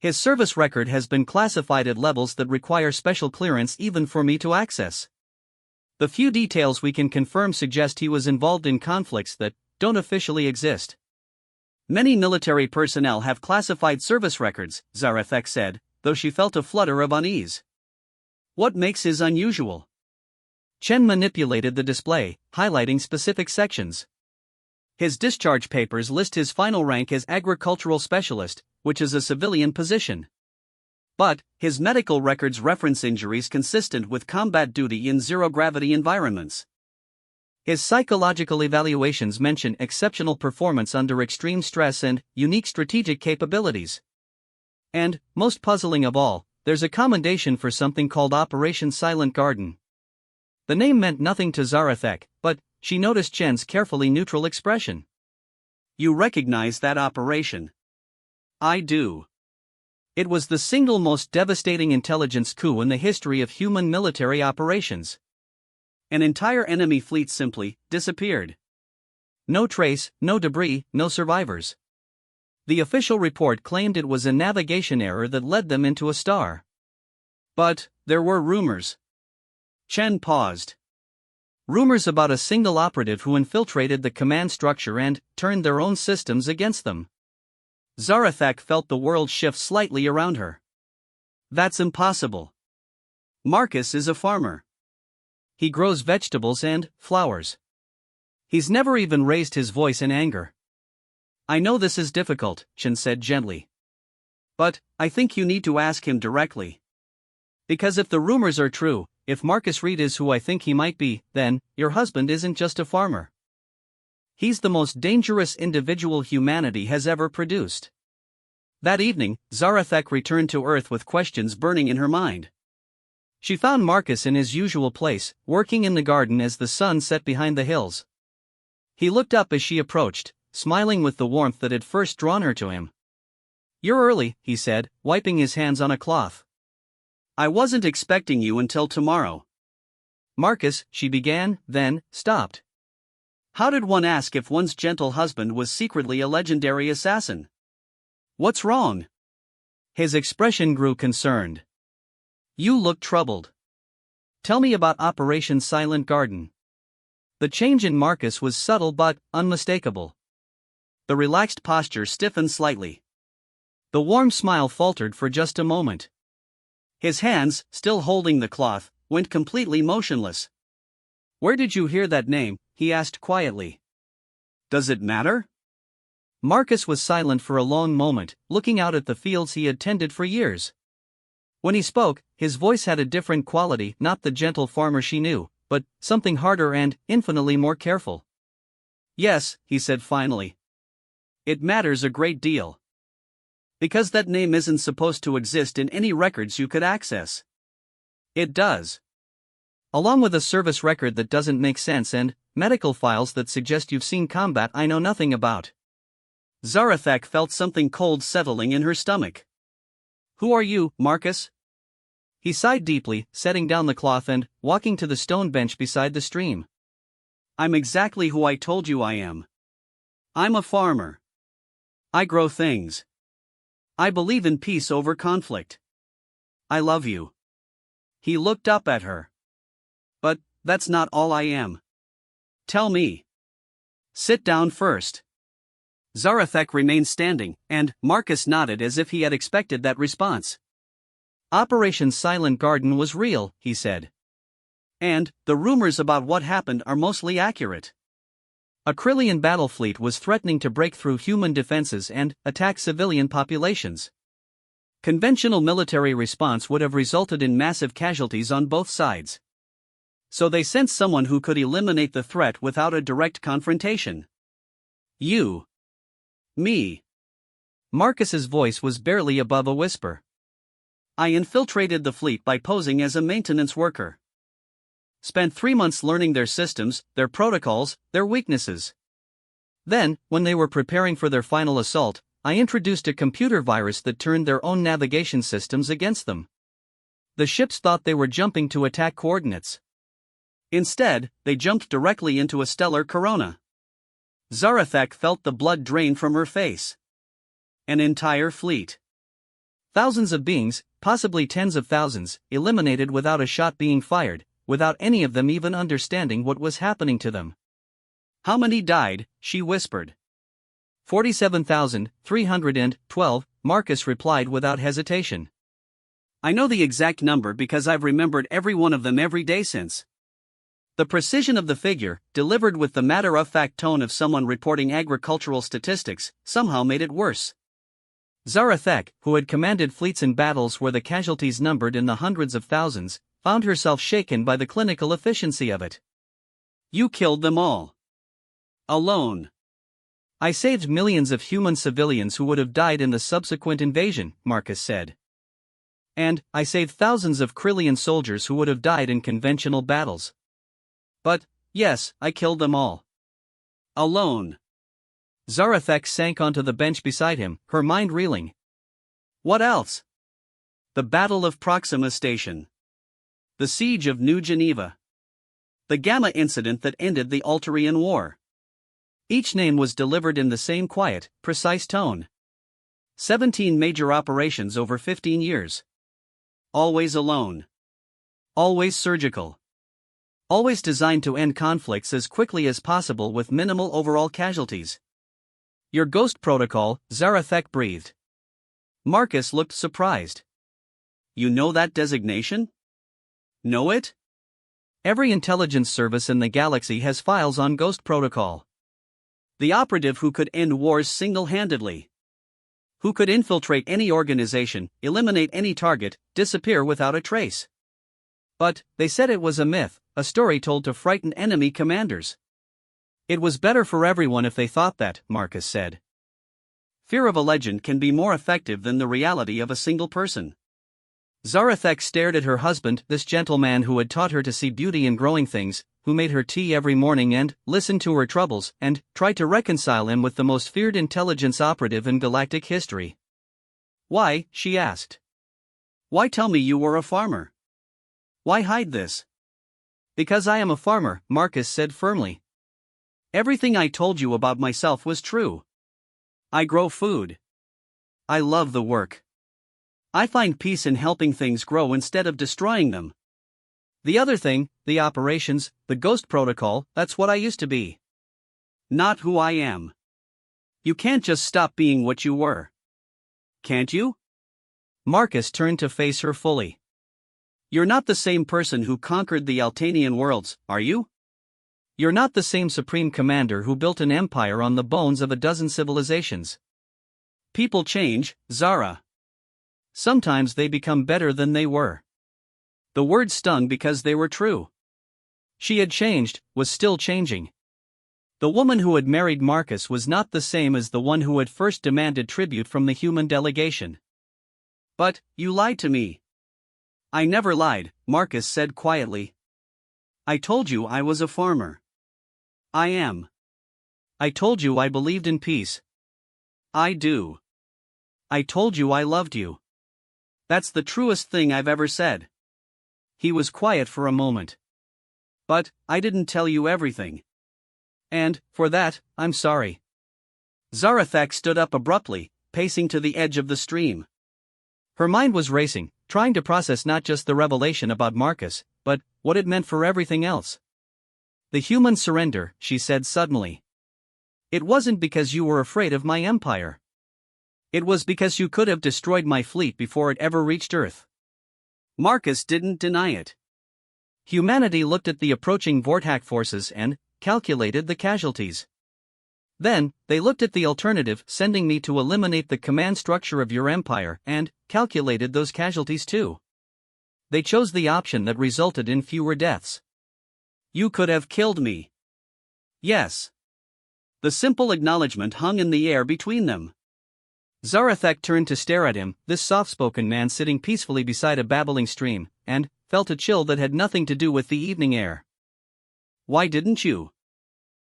His service record has been classified at levels that require special clearance even for me to access. The few details we can confirm suggest he was involved in conflicts that don't officially exist. Many military personnel have classified service records, Zarathek said, though she felt a flutter of unease. What makes his unusual? Chen manipulated the display, highlighting specific sections. His discharge papers list his final rank as agricultural specialist, which is a civilian position. But his medical records reference injuries consistent with combat duty in zero-gravity environments. His psychological evaluations mention exceptional performance under extreme stress and unique strategic capabilities. And, most puzzling of all, there's a commendation for something called Operation Silent Garden. The name meant nothing to Zarathek, but she noticed Chen's carefully neutral expression. You recognize that operation? I do. It was the single most devastating intelligence coup in the history of human military operations. An entire enemy fleet simply disappeared. No trace, no debris, no survivors. The official report claimed it was a navigation error that led them into a star. But there were rumors. Chen paused. Rumors about a single operative who infiltrated the command structure and turned their own systems against them. Zarathek felt the world shift slightly around her. That's impossible. Marcus is a farmer. He grows vegetables and flowers. He's never even raised his voice in anger. I know this is difficult, Chen said gently. But I think you need to ask him directly. Because if the rumors are true, if Marcus Reed is who I think he might be, then your husband isn't just a farmer. He's the most dangerous individual humanity has ever produced. That evening, Zarathek returned to Earth with questions burning in her mind. She found Marcus in his usual place, working in the garden as the sun set behind the hills. He looked up as she approached, smiling with the warmth that had first drawn her to him. "You're early," he said, wiping his hands on a cloth. "I wasn't expecting you until tomorrow." "Marcus," she began, then stopped. How did one ask if one's gentle husband was secretly a legendary assassin? "What's wrong?" His expression grew concerned. "You look troubled. Tell me about Operation Silent Garden." The change in Marcus was subtle but unmistakable. The relaxed posture stiffened slightly. The warm smile faltered for just a moment. His hands, still holding the cloth, went completely motionless. "Where did you hear that name?" he asked quietly. "Does it matter?" Marcus was silent for a long moment, looking out at the fields he had tended for years. When he spoke, his voice had a different quality, not the gentle farmer she knew, but something harder and infinitely more careful. "Yes," he said finally. "It matters a great deal. Because that name isn't supposed to exist in any records you could access. It does. Along with a service record that doesn't make sense and medical files that suggest you've seen combat I know nothing about." Zarathak felt something cold settling in her stomach. "Who are you, Marcus?" He sighed deeply, setting down the cloth and walking to the stone bench beside the stream. "I'm exactly who I told you I am. I'm a farmer. I grow things. I believe in peace over conflict. I love you." He looked up at her. "But that's not all I am. Tell me." "Sit down first." Zarathak remained standing, and Marcus nodded as if he had expected that response. "Operation Silent Garden was real," he said. "And the rumors about what happened are mostly accurate. A Krillian battle fleet was threatening to break through human defenses and attack civilian populations. Conventional military response would have resulted in massive casualties on both sides. So they sent someone who could eliminate the threat without a direct confrontation. You. Me." Marcus's voice was barely above a whisper. "I infiltrated the fleet by posing as a maintenance worker. Spent 3 months learning their systems, their protocols, their weaknesses. Then, when they were preparing for their final assault, I introduced a computer virus that turned their own navigation systems against them. The ships thought they were jumping to attack coordinates. Instead, they jumped directly into a stellar corona." Zarathak felt the blood drain from her face. An entire fleet. Thousands of beings, possibly tens of thousands, eliminated without a shot being fired, without any of them even understanding what was happening to them. "How many died?" she whispered. 47,312, Marcus replied without hesitation. "I know the exact number because I've remembered every one of them every day since." The precision of the figure, delivered with the matter-of-fact tone of someone reporting agricultural statistics, somehow made it worse. Zarathak, who had commanded fleets in battles where the casualties numbered in the hundreds of thousands, found herself shaken by the clinical efficiency of it. "You killed them all. Alone." "I saved millions of human civilians who would have died in the subsequent invasion," Marcus said. "And I saved thousands of Krillian soldiers who would have died in conventional battles. But, yes, I killed them all. Alone." Zarathak sank onto the bench beside him, her mind reeling. "What else?" "The Battle of Proxima Station. The Siege of New Geneva. The Gamma incident that ended the Alterian War." Each name was delivered in the same quiet, precise tone. 17 major operations over 15 years. Always alone. Always surgical. Always designed to end conflicts as quickly as possible with minimal overall casualties. "Your Ghost Protocol," Zarathak breathed. Marcus looked surprised. "You know that designation?" "Know it?" "Every intelligence service in the galaxy has files on Ghost Protocol. The operative who could end wars single-handedly. Who could infiltrate any organization, eliminate any target, disappear without a trace. But they said it was a myth, a story told to frighten enemy commanders. It was better for everyone if they thought that," Marcus said. "Fear of a legend can be more effective than the reality of a single person." Zarathek stared at her husband, this gentleman who had taught her to see beauty in growing things, who made her tea every morning and listened to her troubles and tried to reconcile him with the most feared intelligence operative in galactic history. "Why?" she asked. "Why tell me you were a farmer? Why hide this?" "Because I am a farmer," Marcus said firmly. "Everything I told you about myself was true. I grow food. I love the work. I find peace in helping things grow instead of destroying them. The other thing, the operations, the ghost protocol, that's what I used to be. Not who I am. You can't just stop being what you were. Can't you?" Marcus turned to face her fully. "You're not the same person who conquered the Altanian worlds, are you? You're not the same supreme commander who built an empire on the bones of a dozen civilizations. People change, Zara. Sometimes they become better than they were." The words stung because they were true. She had changed, was still changing. The woman who had married Marcus was not the same as the one who had first demanded tribute from the human delegation. "But, you lied to me." "I never lied," Marcus said quietly. "I told you I was a farmer. I am. I told you I believed in peace. I do. I told you I loved you. That's the truest thing I've ever said." He was quiet for a moment. "But, I didn't tell you everything. And, for that, I'm sorry." Zarathak stood up abruptly, pacing to the edge of the stream. Her mind was racing, trying to process not just the revelation about Marcus, but what it meant for everything else. "The human surrender," she said suddenly. "It wasn't because you were afraid of my empire. It was because you could have destroyed my fleet before it ever reached Earth." Marcus didn't deny it. Humanity looked at the approaching Vortak forces and calculated the casualties. Then, they looked at the alternative, sending me to eliminate the command structure of your empire, and calculated those casualties too. They chose the option that resulted in fewer deaths. "You could have killed me." "Yes." The simple acknowledgement hung in the air between them. Zarathek turned to stare at him, this soft-spoken man sitting peacefully beside a babbling stream, and felt a chill that had nothing to do with the evening air. "Why didn't you?"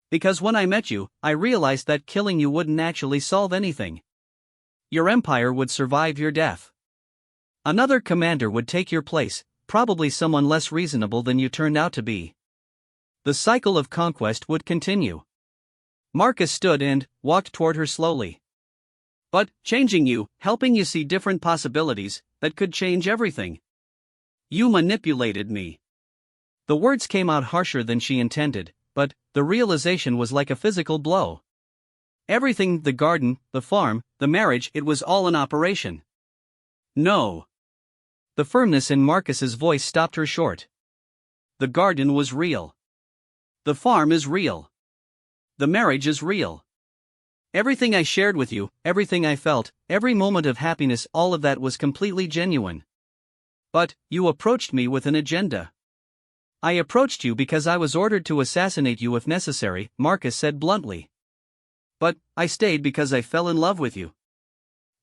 "Because when I met you, I realized that killing you wouldn't actually solve anything. Your empire would survive your death. Another commander would take your place, probably someone less reasonable than you turned out to be. The cycle of conquest would continue." Marcus stood and walked toward her slowly. "But, changing you, helping you see different possibilities, that could change everything. You manipulated me." The words came out harsher than she intended, but the realization was like a physical blow. Everything, the garden, the farm, the marriage, it was all an operation. "No." The firmness in Marcus's voice stopped her short. "The garden was real. The farm is real. The marriage is real. Everything I shared with you, everything I felt, every moment of happiness, all of that was completely genuine. But, you approached me with an agenda." "I approached you because I was ordered to assassinate you if necessary," Marcus said bluntly. "But, I stayed because I fell in love with you.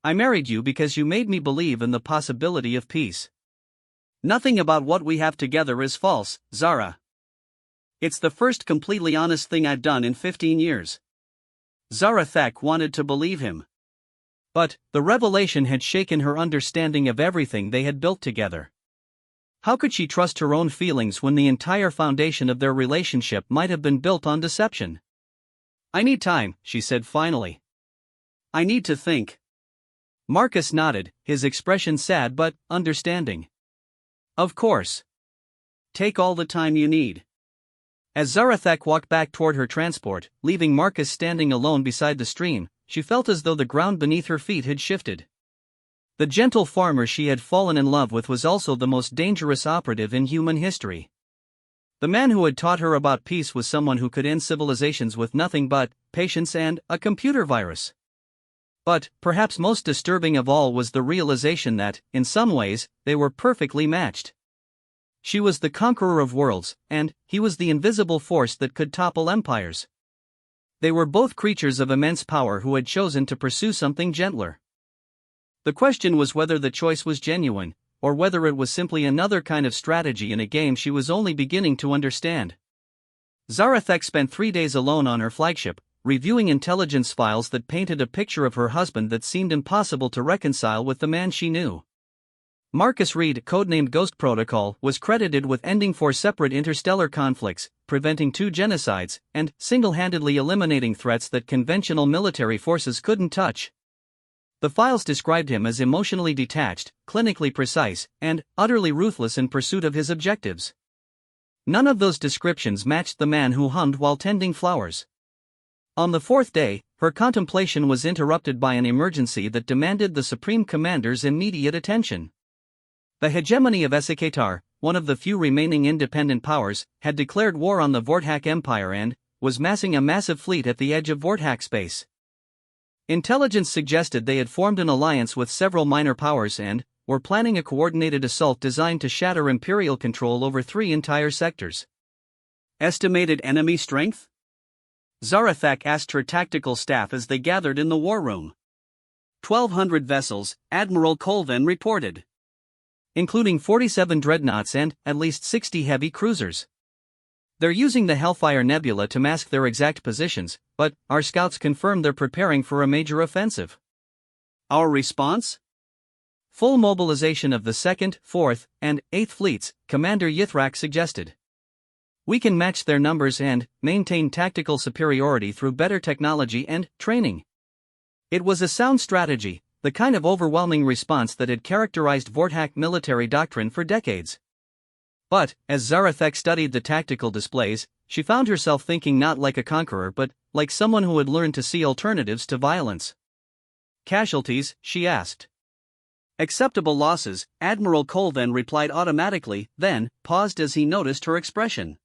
I married you because you made me believe in the possibility of peace. Nothing about what we have together is false, Zara. It's the first completely honest thing I've done in 15 years. Zarathak wanted to believe him. But, the revelation had shaken her understanding of everything they had built together. How could she trust her own feelings when the entire foundation of their relationship might have been built on deception? "I need time," she said finally. "I need to think." Marcus nodded, his expression sad but understanding. "Of course. Take all the time you need." As Zarathak walked back toward her transport, leaving Marcus standing alone beside the stream, she felt as though the ground beneath her feet had shifted. The gentle farmer she had fallen in love with was also the most dangerous operative in human history. The man who had taught her about peace was someone who could end civilizations with nothing but patience and a computer virus. But, perhaps most disturbing of all was the realization that, in some ways, they were perfectly matched. She was the conqueror of worlds, and he was the invisible force that could topple empires. They were both creatures of immense power who had chosen to pursue something gentler. The question was whether the choice was genuine, or whether it was simply another kind of strategy in a game she was only beginning to understand. Zarathek spent 3 days alone on her flagship, reviewing intelligence files that painted a picture of her husband that seemed impossible to reconcile with the man she knew. Marcus Reed, codenamed Ghost Protocol, was credited with ending 4 separate interstellar conflicts, preventing 2 genocides, and single-handedly eliminating threats that conventional military forces couldn't touch. The files described him as emotionally detached, clinically precise, and utterly ruthless in pursuit of his objectives. None of those descriptions matched the man who hummed while tending flowers. On the 4th day, her contemplation was interrupted by an emergency that demanded the Supreme Commander's immediate attention. The hegemony of Esikatar, one of the few remaining independent powers, had declared war on the Vorthak Empire and was massing a massive fleet at the edge of Vorthak space. Intelligence suggested they had formed an alliance with several minor powers and were planning a coordinated assault designed to shatter Imperial control over 3 entire sectors. Estimated enemy strength? Zarathek asked her tactical staff as they gathered in the war room. 1,200 vessels, Admiral Colvin reported, including 47 dreadnoughts and at least 60 heavy cruisers. They're using the Hellfire Nebula to mask their exact positions, but our scouts confirm they're preparing for a major offensive. Our response? Full mobilization of the 2nd, 4th, and 8th fleets, Commander Yithrak suggested. We can match their numbers and maintain tactical superiority through better technology and training. It was a sound strategy, the kind of overwhelming response that had characterized Vorthak military doctrine for decades. But, as Zarathek studied the tactical displays, she found herself thinking not like a conqueror but like someone who had learned to see alternatives to violence. Casualties, she asked. Acceptable losses, Admiral Colvin replied automatically, then paused as he noticed her expression.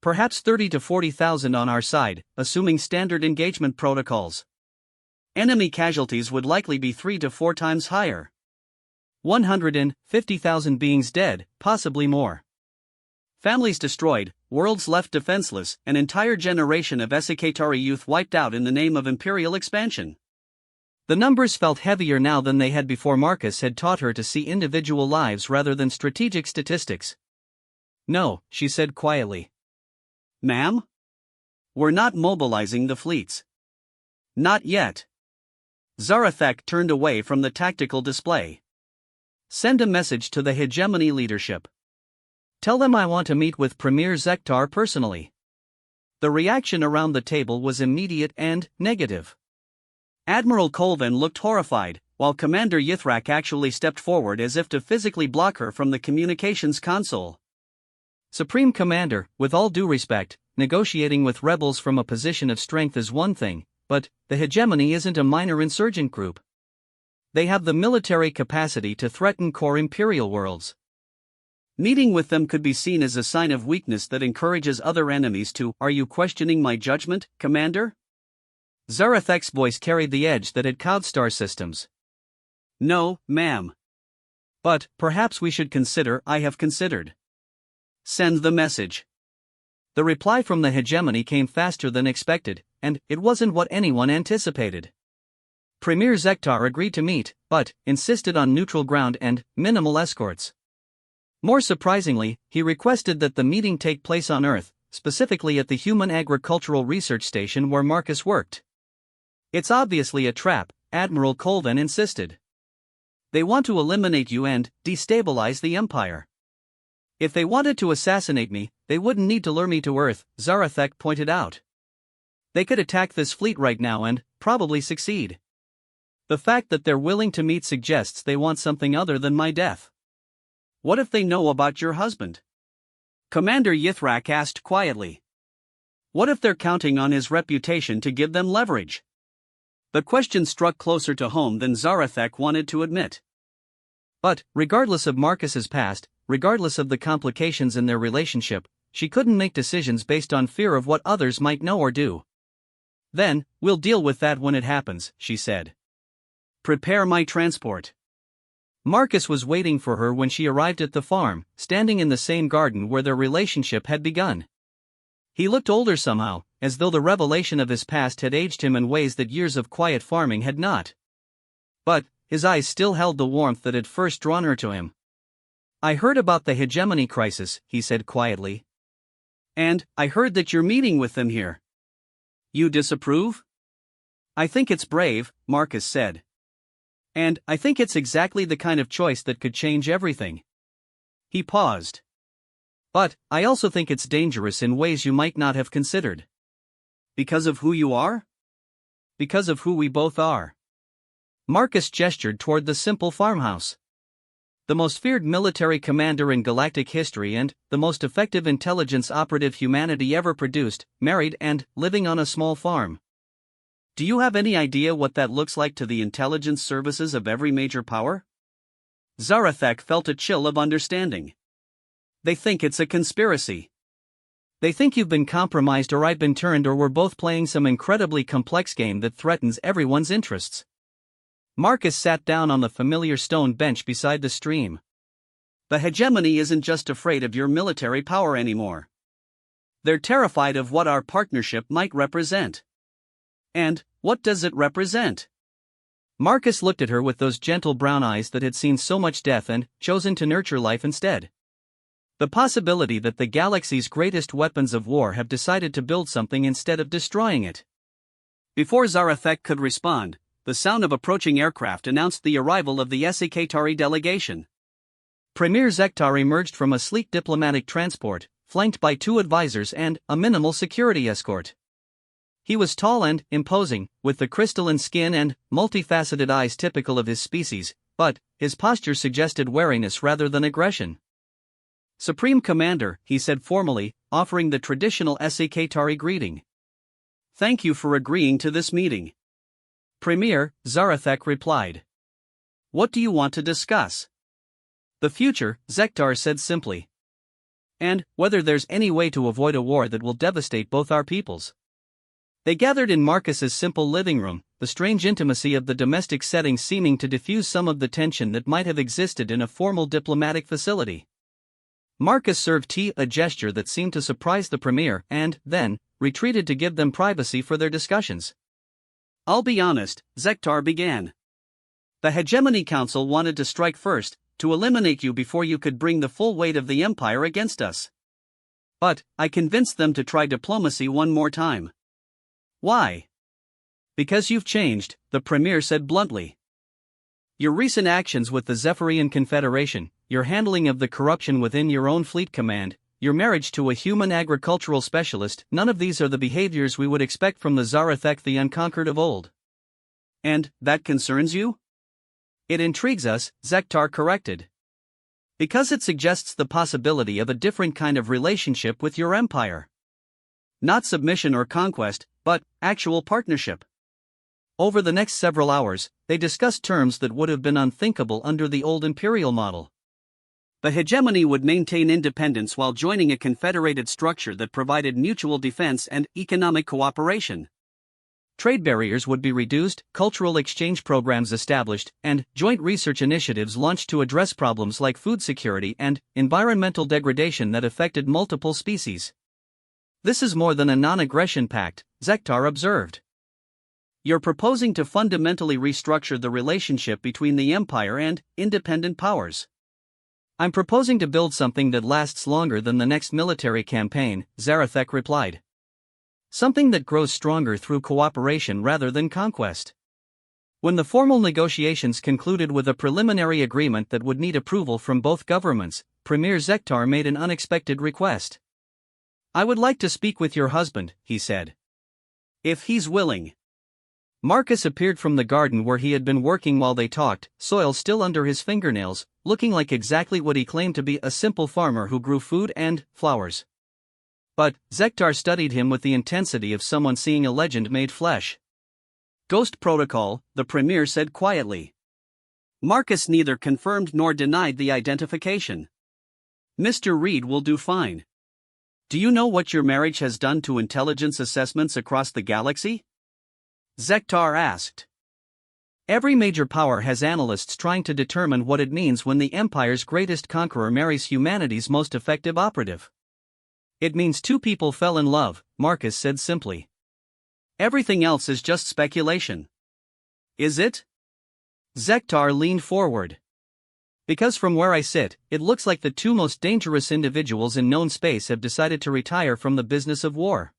Perhaps 30 to 40,000 on our side, assuming standard engagement protocols. Enemy casualties would likely be 3 to 4 times higher. 150,000 beings dead, possibly more. Families destroyed, worlds left defenseless, an entire generation of Esikatari youth wiped out in the name of imperial expansion. The numbers felt heavier now than they had before Marcus had taught her to see individual lives rather than strategic statistics. No, she said quietly. Ma'am? We're not mobilizing the fleets. Not yet. Zarathek turned away from the tactical display. Send a message to the hegemony leadership. Tell them I want to meet with Premier Zektar personally. The reaction around the table was immediate and negative. Admiral Colvin looked horrified, while Commander Yithrak actually stepped forward as if to physically block her from the communications console. Supreme Commander, with all due respect, negotiating with rebels from a position of strength is one thing, but the hegemony isn't a minor insurgent group. They have the military capacity to threaten core imperial worlds. Meeting with them could be seen as a sign of weakness that encourages other enemies to, "Are you questioning my judgment, Commander?" Zarathek's voice carried the edge that had cowed star systems. No, ma'am. But perhaps we should consider. I have considered. Send the message. The reply from the hegemony came faster than expected, and it wasn't what anyone anticipated. Premier Zektar agreed to meet, but insisted on neutral ground and minimal escorts. More surprisingly, he requested that the meeting take place on Earth, specifically at the Human Agricultural Research Station where Marcus worked. It's obviously a trap, Admiral Colvin insisted. They want to eliminate you and destabilize the Empire. If they wanted to assassinate me, they wouldn't need to lure me to Earth, Zarathek pointed out. They could attack this fleet right now and probably succeed. The fact that they're willing to meet suggests they want something other than my death. What if they know about your husband? Commander Yithrak asked quietly. What if they're counting on his reputation to give them leverage? The question struck closer to home than Zarathek wanted to admit. But, regardless of Marcus's past, regardless of the complications in their relationship, she couldn't make decisions based on fear of what others might know or do. Then, we'll deal with that when it happens, she said. Prepare my transport. Marcus was waiting for her when she arrived at the farm, standing in the same garden where their relationship had begun. He looked older somehow, as though the revelation of his past had aged him in ways that years of quiet farming had not. But his eyes still held the warmth that had first drawn her to him. "I heard about the hegemony crisis," he said quietly. "And I heard that you're meeting with them here. You disapprove?" "I think it's brave," Marcus said. "And I think it's exactly the kind of choice that could change everything." He paused. "But I also think it's dangerous in ways you might not have considered." "Because of who you are?" "Because of who we both are." Marcus gestured toward the simple farmhouse. The most feared military commander in galactic history and the most effective intelligence operative humanity ever produced, married and living on a small farm. Do you have any idea what that looks like to the intelligence services of every major power? Zarathak felt a chill of understanding. They think it's a conspiracy. They think you've been compromised or I've been turned or we're both playing some incredibly complex game that threatens everyone's interests. Marcus sat down on the familiar stone bench beside the stream. The hegemony isn't just afraid of your military power anymore. They're terrified of what our partnership might represent. And what does it represent? Marcus looked at her with those gentle brown eyes that had seen so much death and chosen to nurture life instead. The possibility that the galaxy's greatest weapons of war have decided to build something instead of destroying it. Before Zarathek could respond, the sound of approaching aircraft announced the arrival of the Sekatari delegation. Premier Zektar emerged from a sleek diplomatic transport, flanked by 2 advisors and a minimal security escort. He was tall and imposing, with the crystalline skin and multifaceted eyes typical of his species, but his posture suggested wariness rather than aggression. "Supreme Commander," he said formally, offering the traditional Sekatari greeting. "Thank you for agreeing to this meeting." "Premier," Zarathek replied. "What do you want to discuss?" "The future," Zektar said simply. "And whether there's any way to avoid a war that will devastate both our peoples." They gathered in Marcus's simple living room, the strange intimacy of the domestic setting seeming to diffuse some of the tension that might have existed in a formal diplomatic facility. Marcus served tea, a gesture that seemed to surprise the premier, and then retreated to give them privacy for their discussions. "I'll be honest," Zektar began. "The Hegemony Council wanted to strike first, to eliminate you before you could bring the full weight of the Empire against us. But I convinced them to try diplomacy one more time." "Why?" "Because you've changed," the premier said bluntly. "Your recent actions with the Zephyrian Confederation, your handling of the corruption within your own fleet command, your marriage to a human agricultural specialist, none of these are the behaviors we would expect from the Zarathek the Unconquered of old." "And that concerns you?" "It intrigues us," Zektar corrected. "Because it suggests the possibility of a different kind of relationship with your empire. Not submission or conquest, but actual partnership." Over the next several hours, they discussed terms that would have been unthinkable under the old imperial model. The hegemony would maintain independence while joining a confederated structure that provided mutual defense and economic cooperation. Trade barriers would be reduced, cultural exchange programs established, and joint research initiatives launched to address problems like food security and environmental degradation that affected multiple species. "This is more than a non-aggression pact," Zektar observed. "You're proposing to fundamentally restructure the relationship between the Empire and independent powers." "I'm proposing to build something that lasts longer than the next military campaign," Zarathek replied. "Something that grows stronger through cooperation rather than conquest." When the formal negotiations concluded with a preliminary agreement that would need approval from both governments, Premier Zektar made an unexpected request. "I would like to speak with your husband," he said. "If he's willing." Marcus appeared from the garden where he had been working while they talked, soil still under his fingernails, looking like exactly what he claimed to be a simple farmer who grew food and flowers. But Zektar studied him with the intensity of someone seeing a legend made flesh. "Ghost protocol," the premier said quietly. Marcus neither confirmed nor denied the identification. "Mr. Reed will do fine." "Do you know what your marriage has done to intelligence assessments across the galaxy?" Zektar asked. "Every major power has analysts trying to determine what it means when the Empire's greatest conqueror marries humanity's most effective operative. It means 2 people fell in love," Marcus said simply. "Everything else is just speculation." "Is it?" Zektar leaned forward. Because from where I sit, it looks like the two most dangerous individuals in known space have decided to retire from the business of war.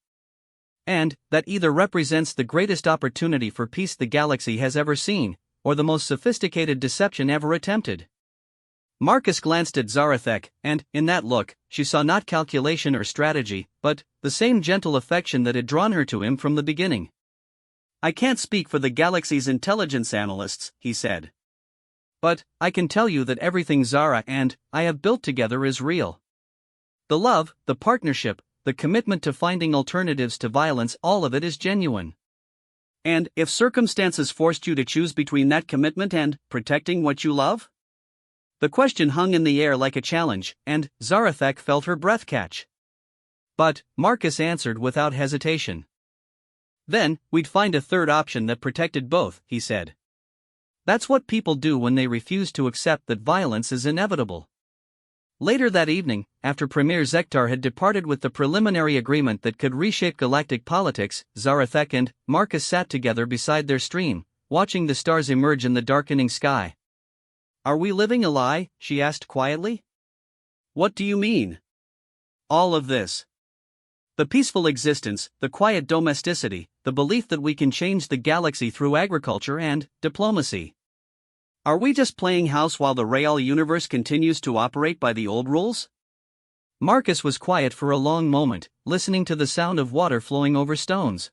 And that either represents the greatest opportunity for peace the galaxy has ever seen, or the most sophisticated deception ever attempted. Marcus glanced at Zarathek, and, in that look, she saw not calculation or strategy, but the same gentle affection that had drawn her to him from the beginning. "I can't speak for the galaxy's intelligence analysts," he said. "But I can tell you that everything Zara and I have built together is real. The love, the partnership, the commitment to finding alternatives to violence, all of it is genuine. And if circumstances forced you to choose between that commitment and protecting what you love?" The question hung in the air like a challenge, and Zarathek felt her breath catch. But Marcus answered without hesitation. "Then, we'd find a third option that protected both," he said. "That's what people do when they refuse to accept that violence is inevitable." Later that evening, after Premier Zektar had departed with the preliminary agreement that could reshape galactic politics, Zarathek and Marcus sat together beside their stream, watching the stars emerge in the darkening sky. "Are we living a lie?" she asked quietly. "What do you mean?" "All of this. The peaceful existence, the quiet domesticity, the belief that we can change the galaxy through agriculture and diplomacy. Are we just playing house while the real universe continues to operate by the old rules?" Marcus was quiet for a long moment, listening to the sound of water flowing over stones.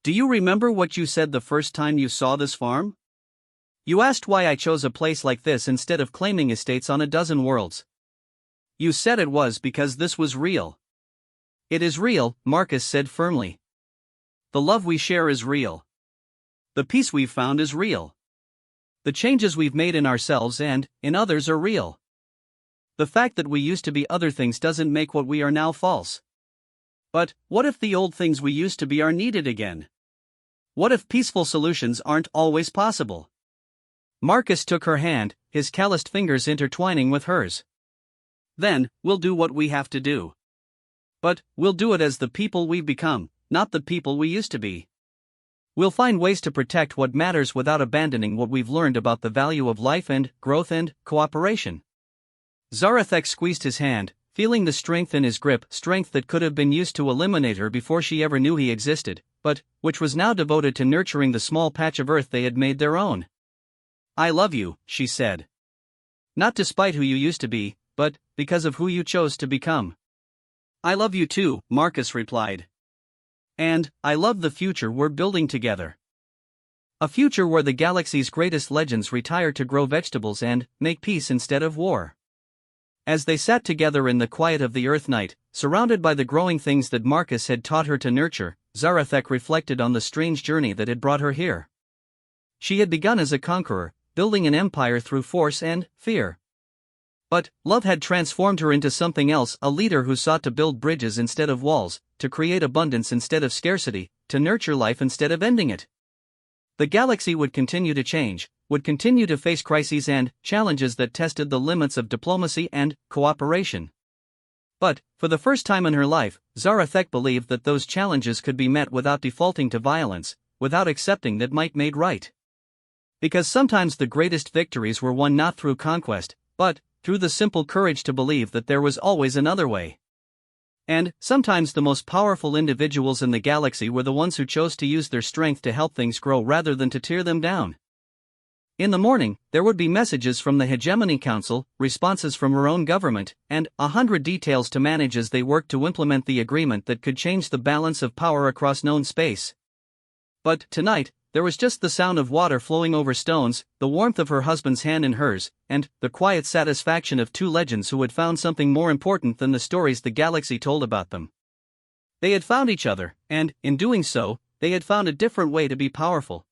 "Do you remember what you said the first time you saw this farm? You asked why I chose a place like this instead of claiming estates on a dozen worlds. You said it was because this was real." "It is real," Marcus said firmly. "The love we share is real. The peace we've found is real. The changes we've made in ourselves and in others are real. The fact that we used to be other things doesn't make what we are now false. But what if the old things we used to be are needed again? What if peaceful solutions aren't always possible?" Marcus took her hand, his calloused fingers intertwining with hers. "Then, we'll do what we have to do. But we'll do it as the people we've become, not the people we used to be. We'll find ways to protect what matters without abandoning what we've learned about the value of life and growth and cooperation." Zarathek squeezed his hand, feeling the strength in his grip, strength that could have been used to eliminate her before she ever knew he existed, but which was now devoted to nurturing the small patch of earth they had made their own. "I love you," she said. "Not despite who you used to be, but because of who you chose to become." "I love you too," Marcus replied. "And I love the future we're building together. A future where the galaxy's greatest legends retire to grow vegetables and make peace instead of war." As they sat together in the quiet of the Earth night, surrounded by the growing things that Marcus had taught her to nurture, Zarathek reflected on the strange journey that had brought her here. She had begun as a conqueror, building an empire through force and fear. But love had transformed her into something else, a leader who sought to build bridges instead of walls, to create abundance instead of scarcity, to nurture life instead of ending it. The galaxy would continue to change, would continue to face crises and challenges that tested the limits of diplomacy and cooperation. But, for the first time in her life, Zarathek believed that those challenges could be met without defaulting to violence, without accepting that might made right. Because sometimes the greatest victories were won not through conquest, but through the simple courage to believe that there was always another way. And sometimes the most powerful individuals in the galaxy were the ones who chose to use their strength to help things grow rather than to tear them down. In the morning, there would be messages from the Hegemony Council, responses from her own government, and 100 details to manage as they worked to implement the agreement that could change the balance of power across known space. But tonight, there was just the sound of water flowing over stones, the warmth of her husband's hand in hers, and the quiet satisfaction of two legends who had found something more important than the stories the galaxy told about them. They had found each other, and, in doing so, they had found a different way to be powerful.